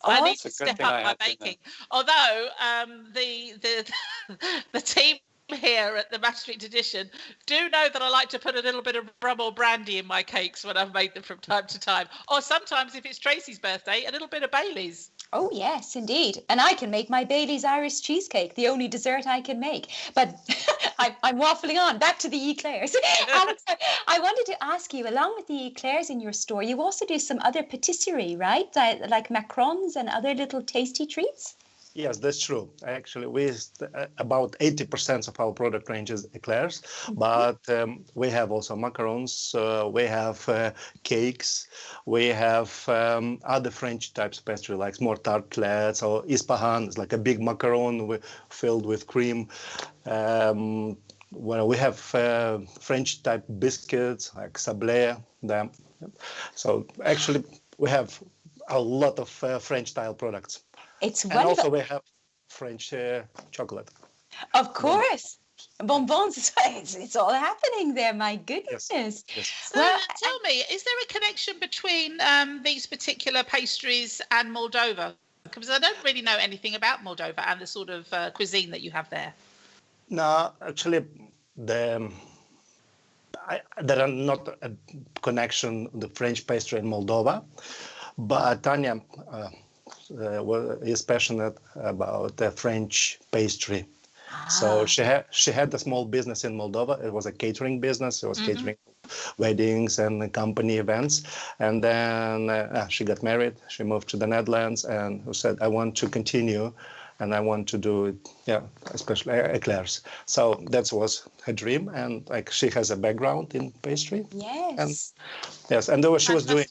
I need to step up my baking. Although the team here at the Maastricht edition do know that I like to put a little bit of rum or brandy in my cakes when I've made them from time to time. Or sometimes, if it's Tracy's birthday, a little bit of Bailey's. Oh, yes, indeed. And I can make my Bailey's Irish cheesecake, the only dessert I can make. But I'm waffling on. Back to the eclairs. Alex, I wanted to ask you, along with the eclairs in your store, you also do some other patisserie, right? Like macrons and other little tasty treats? Yes, that's true. Actually, about 80% of our product range is eclairs, but we have also macarons, we have cakes, we have other French types of pastry, like more tartlets or ispahan. It's like a big macaron filled with cream. Well, we have French type biscuits like sablé. So actually, we have a lot of French style products. It's And wonderful. also we have French chocolate. Of course. Bonbons, it's all happening there. My goodness. Yes. So tell me, is there a connection between these particular pastries and Moldova? Because I don't really know anything about Moldova and the sort of cuisine that you have there. No, actually, there are not a connection the French pastry in Moldova, but Tanya is passionate about the French pastry. So she had a small business in Moldova. It was a catering business. It was catering weddings and company events. And then she got married. She moved to the Netherlands and said, I want to continue and I want to do it, especially eclairs. So that was her dream. And like she has a background in pastry. Yes. And she was doing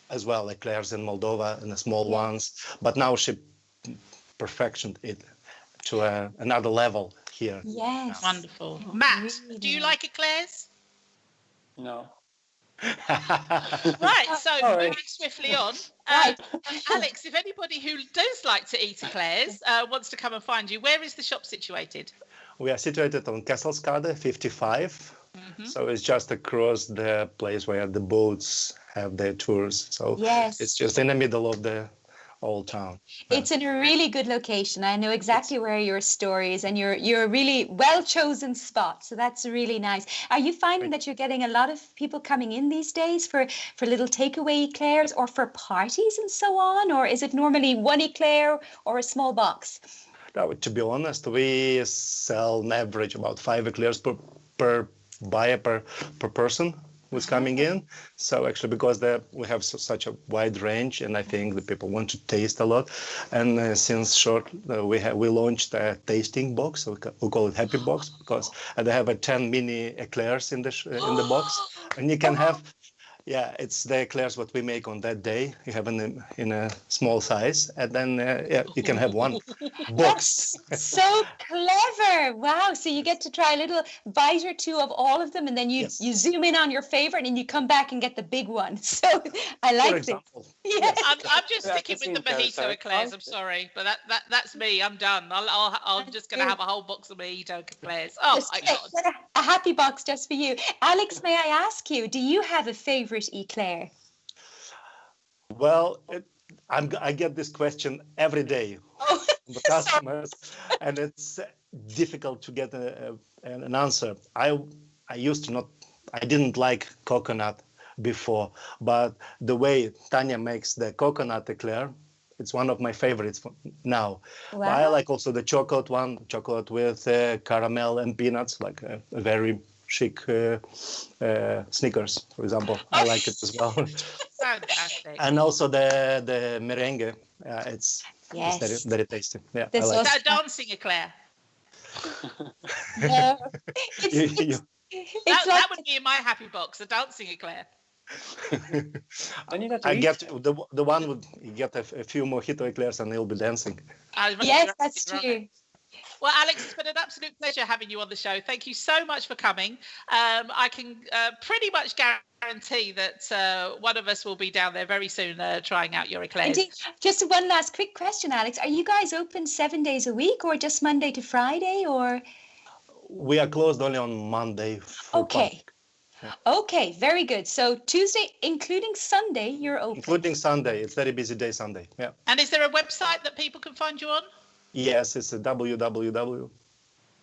as well eclairs in Moldova and the small ones. But now she perfected it to another level here. Yes. Wonderful. Matt, do you like eclairs? No. Right, so moving swiftly on. Alex, if anybody who does like to eat eclairs wants to come and find you, where is the shop situated? We are situated on Kesselskade 55. So it's just across the place where the boats have their tours. So it's just in the middle of the old town. It's in a really good location. I know exactly where your store is, and you're a really well chosen spot. So that's really nice. Are you finding that you're getting a lot of people coming in these days for little takeaway eclairs or for parties and so on? Or is it normally one eclair or a small box? No, to be honest, we sell on average about 5 eclairs per buyer per person who's coming in. So actually, because we have such a wide range, and I think the people want to taste a lot. And since short, we launched a tasting box. So we call it Happy Box because they have 10 mini eclairs in the box, and you can have. Yeah, it's the eclairs what we make on that day. You have in a small size, and then you can have one box. So clever! Wow! So you get to try a little bite or two of all of them, and then you zoom in on your favorite, and you come back and get the big one. So I like it. Yes. I'm just sticking with the mojito eclairs. I'm sorry, but that's me. I'm done. I'm just going to have a whole box of mojito eclairs. Oh my God! A happy box just for you, Alex. May I ask you? Do you have a favorite eclair? Well, I get this question every day from the customers, and it's difficult to get an answer. I didn't like coconut before, but the way Tanya makes the coconut eclair, it's one of my favorites now. Wow. I like also the chocolate one, chocolate with caramel and peanuts, like a very chic Snickers, for example. I like it as well. Fantastic. And also the merengue, it's very, very tasty. Yeah, I like Is that a dancing eclair? No. That would be in my happy box, a dancing eclair. I get the one would get a few mojito eclairs and he'll be dancing. Yes, that's true. Well, Alex, it's been an absolute pleasure having you on the show. Thank you so much for coming. I can pretty much guarantee that one of us will be down there very soon trying out your eclairs. Indeed. Just one last quick question, Alex. Are you guys open 7 days a week or just Monday to Friday? Or we are closed only on Monday. Okay. Okay, very good. So Tuesday, including Sunday, you're open. Including Sunday. It's a very busy day Sunday. Yeah. And is there a website that people can find you on? Yes, it's a www.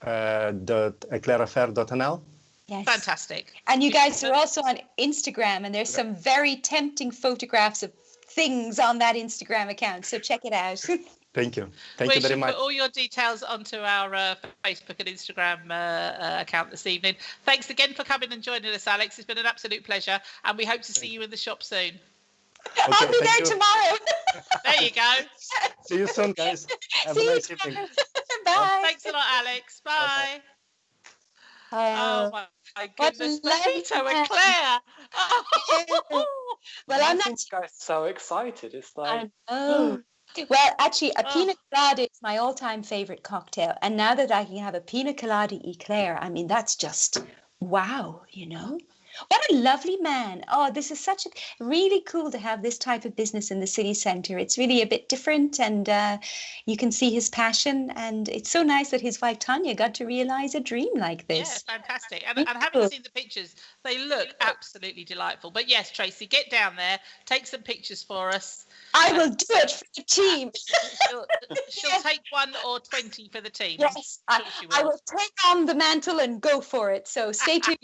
eclairaffair.nl. Yes. Fantastic. And you guys are also on Instagram, and there's some very tempting photographs of things on that Instagram account. So check it out. Thank you. Thank you very much. We should put all your details onto our Facebook and Instagram account this evening. Thanks again for coming and joining us, Alex. It's been an absolute pleasure, and we hope to see you in the shop soon. Okay, I'll be there tomorrow. There you go. See you soon, guys. Have a nice evening. Bye. Thanks a lot, Alex. Bye. Oh, my what goodness. lovely Mojito man. Eclair. Well, I'm not. This guy's so excited. It's like, Oh. Well, actually, a pina colada is my all-time favorite cocktail. And now that I can have a pina colada eclair, I mean, that's just wow, you know? What a lovely man. Oh, this is such a really cool to have this type of business in the city centre. It's really a bit different, and you can see his passion. And it's so nice that his wife Tanya got to realise a dream like this. Yeah, fantastic. And having seen the pictures, they look absolutely delightful. But yes, Tracy, get down there, take some pictures for us. I will do it for the team. She'll take 1 or 20 for the team. Yes, I will take on the mantle and go for it. So stay tuned.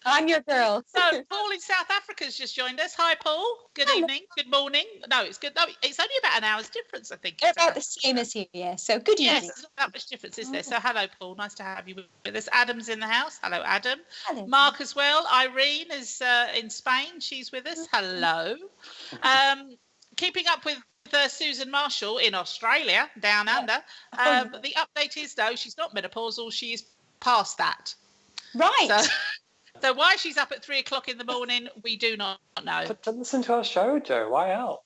I'm your girl. So Paul in South Africa's just joined us. Hi, Paul. Good evening. Good morning. No, it's good. No, it's only about an hour's difference, I think. They're about the same as here, yeah. So good evening. Yes, there's not that much difference, is there? So hello, Paul. Nice to have you with us. Adam's in the house. Hello, Adam. Hello. Mark as well. Irene is in Spain. She's with us. Hello. Keeping up with Susan Marshall in Australia, down under. The update is, though, she's not menopausal. She is past that. Right. So why she's up at 3 o'clock in the morning, we do not know. But listen to our show, Joe. Why else?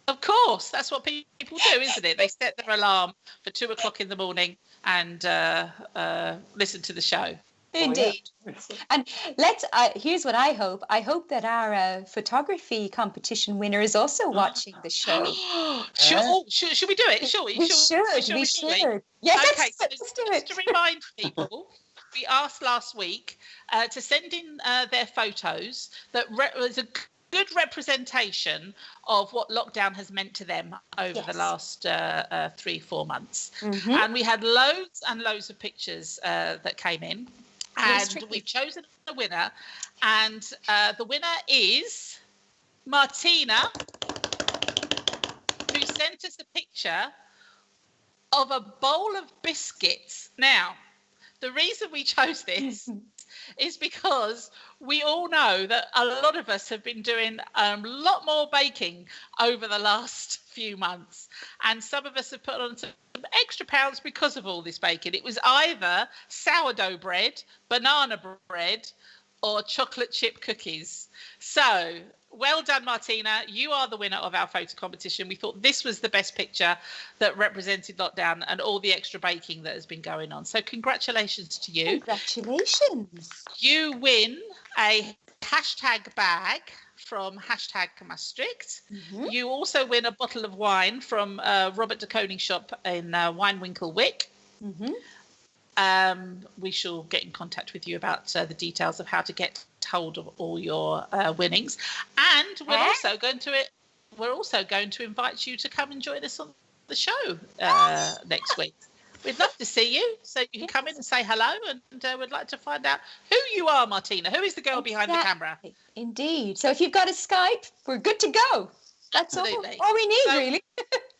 Of course, that's what people do, isn't it? They set their alarm for 2 o'clock in the morning and listen to the show. Indeed. And here's what I hope. I hope that our photography competition winner is also watching the show. Should we do it? Shall we? We should. Yes, okay, let's do it. Just to remind people, we asked last week to send in their photos that was a good representation of what lockdown has meant to them over the last 3-4 months. Mm-hmm. And we had loads and loads of pictures that came in. And we've chosen a winner. And the winner is Martina, who sent us a picture of a bowl of biscuits. Now, the reason we chose this is because we all know that a lot of us have been doing a lot more baking over the last few months. And some of us have put on some extra pounds because of all this baking. It was either sourdough bread, banana bread, or chocolate chip cookies. So well done, Martina. You are the winner of our photo competition. We thought this was the best picture that represented lockdown and all the extra baking that has been going on. So congratulations to you. Congratulations. You win a hashtag bag from hashtag Maastricht. Mm-hmm. You also win a bottle of wine from Robert de Koning shop in Wynewinkel Wick. Mm-hmm. We shall get in contact with you about the details of how to get hold of all your winnings, and we're also going to invite you to come and join us on the show next week. We'd love to see you, so you can come in and say hello, and we'd like to find out who you are, Martina. Who is the girl behind the camera? Indeed. So if you've got a Skype, we're good to go. That's all we need, really.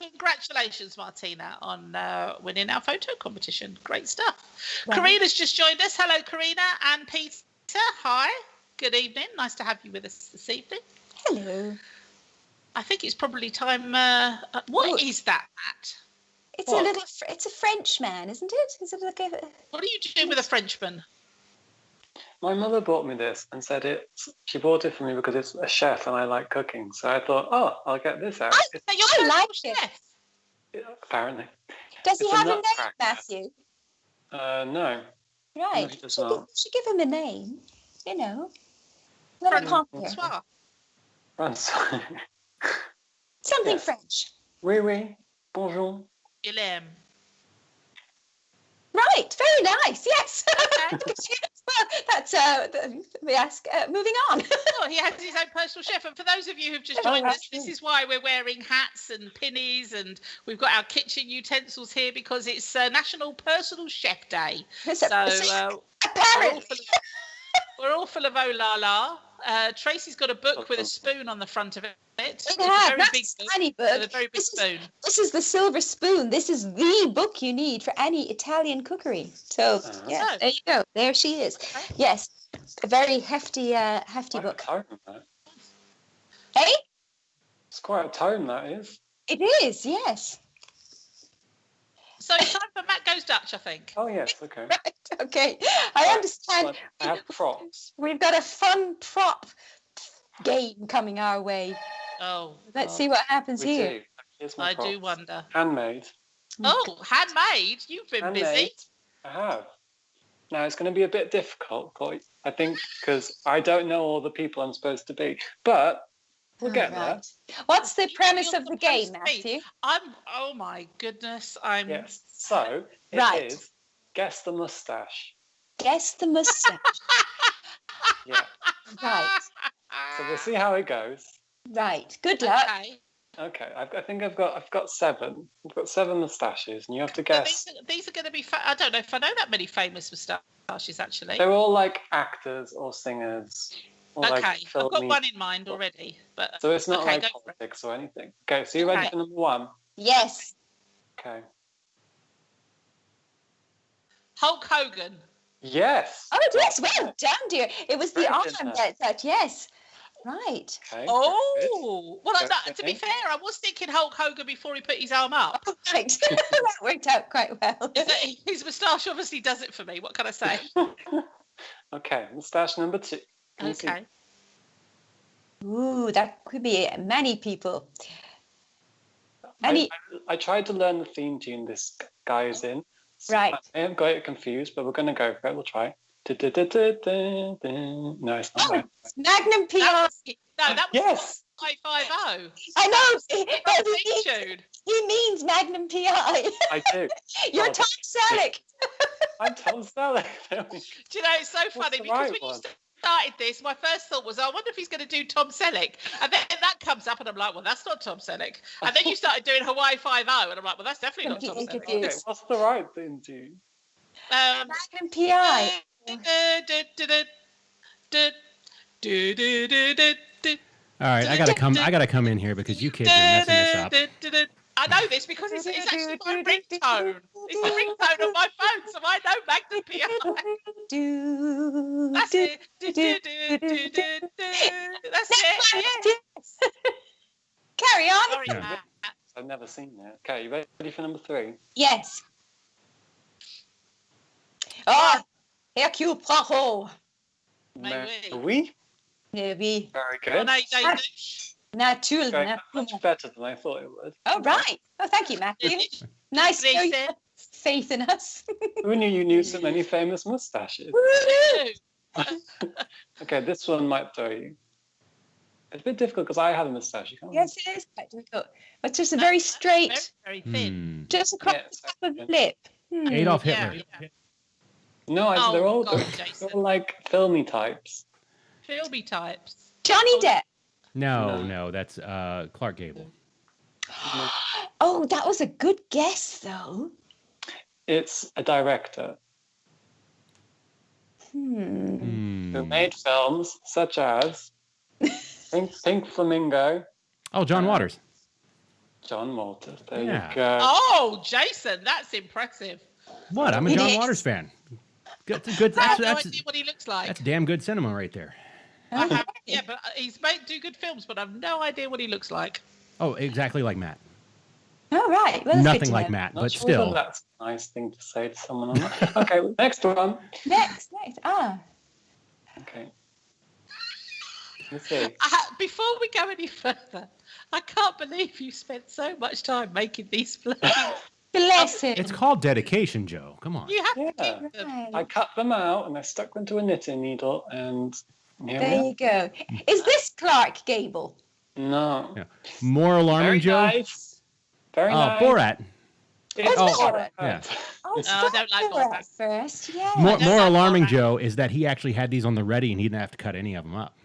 Congratulations, Martina, on winning our photo competition. Great stuff. Right. Karina's just joined us. Hello, Karina and Peter. Hi. Good evening. Nice to have you with us this evening. Hello. I think it's probably time. What is that, Matt? It's a Frenchman, isn't it? Is it like a? What do you do with a Frenchman? My mother bought me this and said she bought it for me because it's a chef and I like cooking. So I thought, I'll get this out. I like it. Yeah, apparently. Does he have a name, Matthew? No. Right. No, he does not. Should give him a name. You know. François. François. Something French. Oui, oui. Bonjour. Guillaume. Right, very nice. Yes. Okay. That's we ask. Moving on. Oh, he has his own personal chef. And for those of you who've just joined us, this is why we're wearing hats and pinnies, and we've got our kitchen utensils here because it's National Personal Chef Day. Apparently. We're all full of oh la la. Tracy's got a book with a spoon on the front of it. It's a Yeah, very that's big a book tiny book. with a very big spoon. This is the silver spoon. This is the book you need for any Italian cookery. So, yeah, there you go. There she is. Okay. Yes, a very hefty book. Tome, that. Hey? It's quite a tome, that is. It is, yes. So it's time for Matt Goes Dutch, I think. Oh, yes, okay. Right, okay. I understand. Well, I have props. We've got a fun prop game coming our way. Oh, Let's see what happens We here. do. Here's my I do props. wonder. Handmade. Oh, handmade. You've been busy. Handmade. I have. Now, it's going to be a bit difficult, I think, because I don't know all the people I'm supposed to be. But we'll get there. What's the premise You're of the supposed game, to be. Matthew? Oh my goodness. I'm. Yes. So, it Right. is Guess the Mustache. Guess the moustache. Yeah. Right, So we'll see how it goes. right. Good luck. Okay. Okay, I think I've got 7. I've got 7 moustaches, and you have to So guess. these are going to be. I don't know if I know that many famous moustaches actually. They're all like actors or singers. Or Okay, like I've got filmy- one in mind already, but So it's not okay, like go for it. politics or anything. Okay, so you ready Okay. for number 1? Yes. Okay. Hulk Hogan. Yes. Oh, yes. Well done, dear. It was the Very arm good, that, yes. Right. Okay. Oh, well, Good, to be okay. fair, I was thinking Hulk Hogan before he put his arm up. Right. That worked out quite well. His moustache obviously does it for me. What can I say? Okay, moustache number 2. Can you see? Okay. Ooh, that could be many people. I tried to learn the theme tune this guy is in. Right. I may have got it confused, but we're going to go for it. We'll try. No, it's not right. It's Magnum PI. That was Yes. 550. I know. That's He the means, tune. he means Magnum PI. I do. You're Oh. Tom Selleck. I'm Tom Selleck. Do you know, it's so funny the because right when you one? started this, my first thought was, I wonder if he's going to do Tom Selleck. And then that comes up and I'm like, well, that's not Tom Selleck. And then you started doing Hawaii 5-0 and I'm like, well, that's definitely not Tom Confused. Selleck. Okay, what's the right thing to? Magnum PI. All right, I gotta come in here because you kids are messing this up. I know this because it's actually my ringtone. It's the ringtone on my phone, so I know Magnum PI. Do, That's do, it. That's it. Yeah. Carry on. Sorry, Yeah. Matt. I've never seen that. Okay, you ready for number 3? Yes. Oh, Hercule Poirot. May we? We? Oui. Very good. Oh, no, no, Naturel. Okay, much better than I thought it would. Oh, right. Oh, thank you, Matthew. Nice to know you have faith in us. Who knew you knew so many famous mustaches? Okay, this one might throw you. It's a bit difficult because I have a mustache. You can't Yes, it is quite difficult. But just a very straight, Very thin. just across Yeah, the top of the lip. Adolf Yeah, Hitler. yeah. No, Oh, they're all God, they're Jason. all like filmy types. Filmy types. Johnny Depp. No, that's Clark Gable. Oh, that was a good guess, though. It's a director who made films such as Pink Flamingo, Oh, John Waters. John Walters. There Yeah. you go. Oh, Jason, that's impressive. What? I'm a It John is. Waters fan. Good. I have no That's idea what he looks like. that's damn good cinema right there. I have, yeah, but he's do good films, but I've no idea what he looks like. Oh, exactly like Matt. All right. Well, that's good Nothing to like know. Matt, Not but sure still. that that's a nice thing to say to someone on that. Okay, next one. Next. Ah. Okay. Let's see. Before we go any further, I can't believe you spent so much time making these flows. Bless him. It's called dedication, Joe. Come on. You have to Yeah. keep them. Right. I cut them out and I stuck them to a knitting needle and here we There are. you go. Is this Clark Gable? No. Yeah. More alarming, Very Joe. nice. Very nice. Borat. It's Oh, hot. yeah. Oh, I don't like Laura Laura. at first. Yeah. More don't like alarming, Laura. Joe, is that he actually had these on the ready and he didn't have to cut any of them up.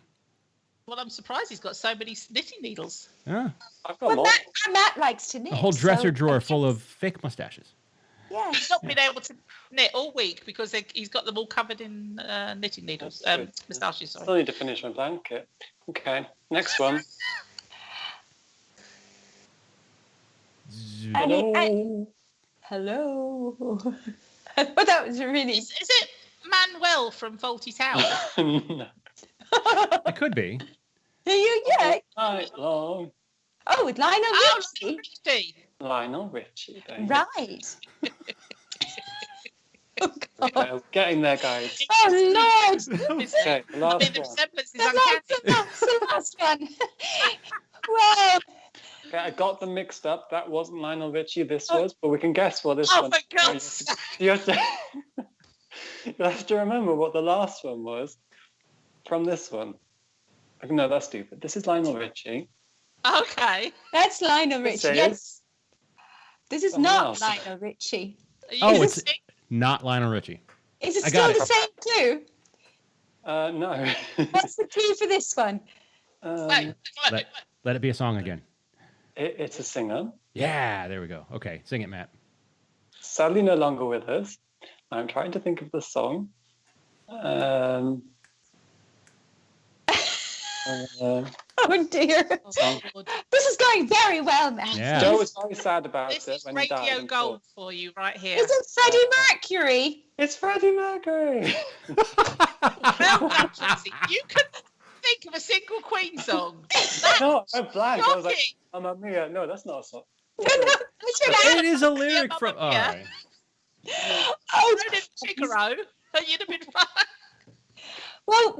Well, I'm surprised he's got so many knitting needles. Yeah. I've got Well, more. Matt likes to knit. A whole dresser so drawer I full guess- of fake mustaches. Yeah. He's not been able to knit all week because he's got them all covered in knitting needles. That's good. Moustaches, Still sorry. need to finish my blanket. Okay, next one. Hello. Well, that was really. Is it Manuel from Faulty Tower? No. It could be. Yeah. Night long. Oh, with Lionel Oh, Richie. Richie. Lionel Richie. There you go. Right. Oh, God. Okay, we're getting there, guys. Oh, Lord. Okay, the I last mean, the one. resemblance is That's uncanny. the last one. Well, Okay, I got them mixed up. That wasn't Lionel Richie. This was, but we can guess what this Oh, one. for God's sake. You have to. You have to remember what the last one was from this one. No, that's stupid. This is Lionel Richie. Okay. that's Lionel Richie. Say Yes. This is Someone not else. Lionel Richie. Are you Oh, it's listening? not Lionel Richie. Is it I still got the it. same clue? No. What's the clue for this one? Wait, Let it be a song again. It's a singer. Yeah, there we go. Okay, sing it, Matt. Sadly no longer with us. I'm trying to think of the song. Oh, dear. Oh, Lord. This is going very well, man. Yeah. Joe was very sad about This it is when he died. radio in gold court. for you right here. Is it Freddie Mercury? It's Freddie Mercury. Well done, Tracy. You can think of a single Queen song. No, I went blank. I was like, Shocking. Mamma Mia. No, that's not a song. It is a lyric from. Mamma All Mia. right. Oh, Thrown in Figaro, and you'd have been fine. well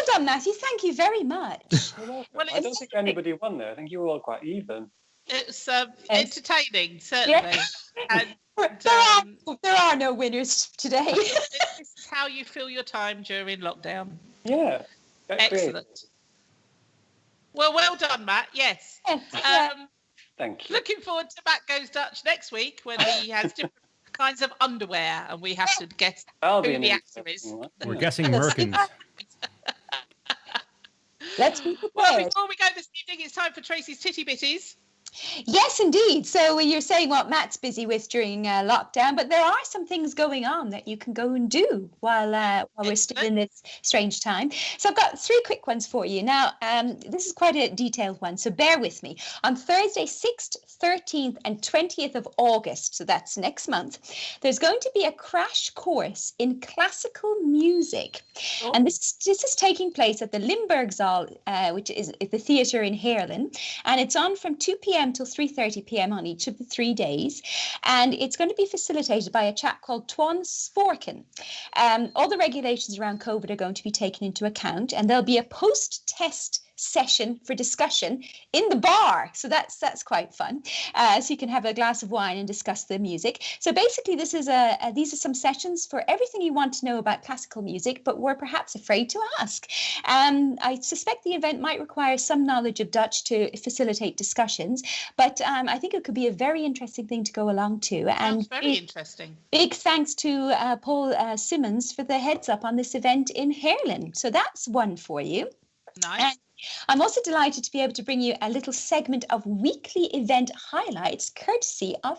done, Matthew. Thank you very much. Well, I don't think anybody won there. I think you were all quite even. It's entertaining, certainly. Yeah. And There are no winners today. this is how you fill your time during lockdown. Yeah. Get creative. Excellent. Well done, Matt. Yes. Yeah. Thank you. Looking forward to Matt Goes Dutch next week when he has different kinds of underwear and we have to guess That'll be who an the actor interesting is. one. We're guessing Merkins. Let's be Well, prepared. before we go this evening, it's time for Tracy's Titty Bitties. Yes, indeed. So you're saying what Matt's busy with during lockdown, but there are some things going on that you can go and do while we're still in this strange time. So I've got 3 quick ones for you. Now, this is quite a detailed one, so bear with me. On Thursday, 6th, 13th and 20th of August, so that's next month, there's going to be a crash course in classical music. Oh. And this is taking place at the Limburgzaal, which is the theatre in Heerlen. And it's on from 2 p.m. till 3:30 p.m. on each of the 3 days. And it's going to be facilitated by a chap called Twan Sporken. All the regulations around COVID are going to be taken into account, and there'll be a post-test session for discussion in the bar. So that's quite fun. So you can have a glass of wine and discuss the music. So basically, these are some sessions for everything you want to know about classical music, but were perhaps afraid to ask. I suspect the event might require some knowledge of Dutch to facilitate discussions, but I think it could be a very interesting thing to go along to. Sounds And very interesting. big thanks to Paul Simmons for the heads up on this event in Heerlen. So that's one for you. Nice. I'm also delighted to be able to bring you a little segment of weekly event highlights courtesy of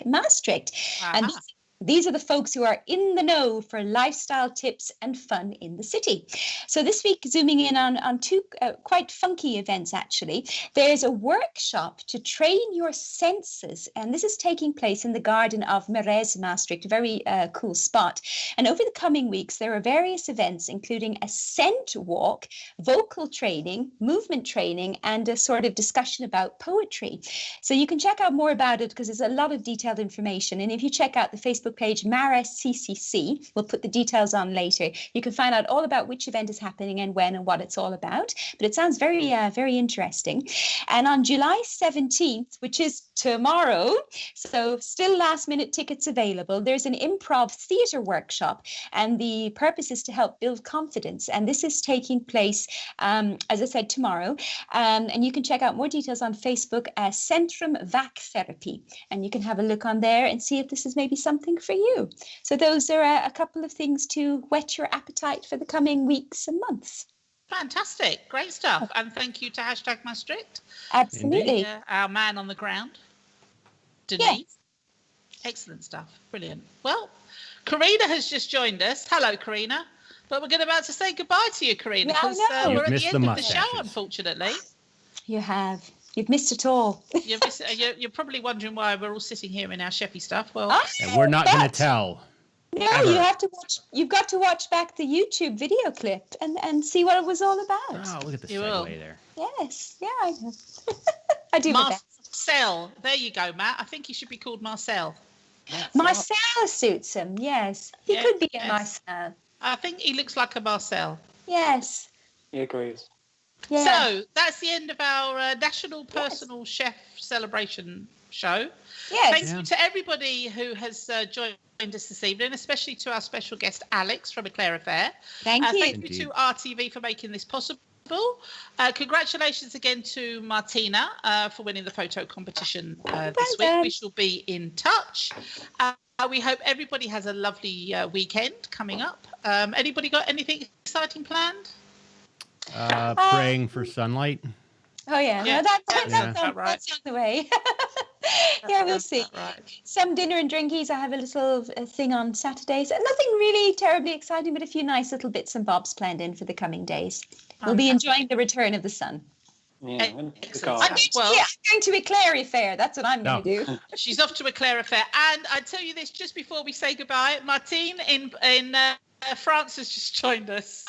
#Maastricht. And Uh-huh. these are the folks who are in the know for lifestyle tips and fun in the city. So this week, zooming in on 2 quite funky events, actually. There's a workshop to train your senses, and this is taking place in the garden of Meres, Maastricht, a very cool spot. And over the coming weeks, there are various events, including a scent walk, vocal training, movement training, and a sort of discussion about poetry. So you can check out more about it because there's a lot of detailed information. And if you check out the Facebook Facebook page, Mara CCC. We'll put the details on later. You can find out all about which event is happening and when and what it's all about. But it sounds very, very interesting. And on July 17th, which is tomorrow, so still last minute tickets available, there's an improv theatre workshop. And the purpose is to help build confidence. And this is taking place, as I said, tomorrow. And you can check out more details on Facebook as Centrum Vac Therapy. And you can have a look on there and see if this is maybe something for you. So those are a couple of things to whet your appetite for the coming weeks and months. Fantastic. Great stuff. And thank you to #Maastricht. Absolutely. Our man on the ground, Denise. Yes. Excellent stuff. Brilliant. Well, Karina has just joined us. Hello, Karina. But we're about to say goodbye to you, Karina, because we're at the end of the show, unfortunately. You have. You've missed it all. You're probably wondering why we're all sitting here in our Sheffy stuff. Well, and we're not going to tell. No, ever. You have to watch. You've got to watch back the YouTube video clip and see what it was all about. Oh, look at the segue there. Yes, yeah, I know. I do my best. Marcel, there you go, Matt. I think he should be called Marcel. Marcel suits him. Yes, he could be a Marcel. I think he looks like a Marcel. Yes. He agrees. Yeah. So that's the end of our National Personal Chef Celebration show. Yes. Thank you to everybody who has joined us this evening, especially to our special guest Alex from Eclair Affair. Thank you. Thank you to RTV for making this possible. Congratulations again to Martina for winning the photo competition this week. We shall be in touch. We hope everybody has a lovely weekend coming up. Anybody got anything exciting planned? Praying for sunlight. Oh yeah, yeah. No, that's on the way. Yeah, we'll see. Right. Some dinner and drinkies. I have a little thing on Saturdays. Nothing really terribly exciting, but a few nice little bits and bobs planned in for the coming days. We'll be enjoying the return of the sun. Yeah, I'm going to Eclair Affair. That's what I'm going to do. She's off to Eclair Affair. And I tell you this just before we say goodbye, Martine in France has just joined us.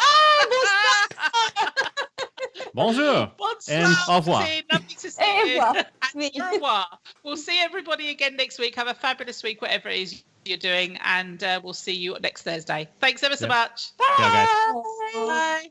Bonjour. Bonsoir, and au revoir. Lovely to see you. And au revoir. We'll see everybody again next week. Have a fabulous week, whatever it is you're doing. And we'll see you next Thursday. Thanks ever so much. Bye. Yeah, guys. Bye.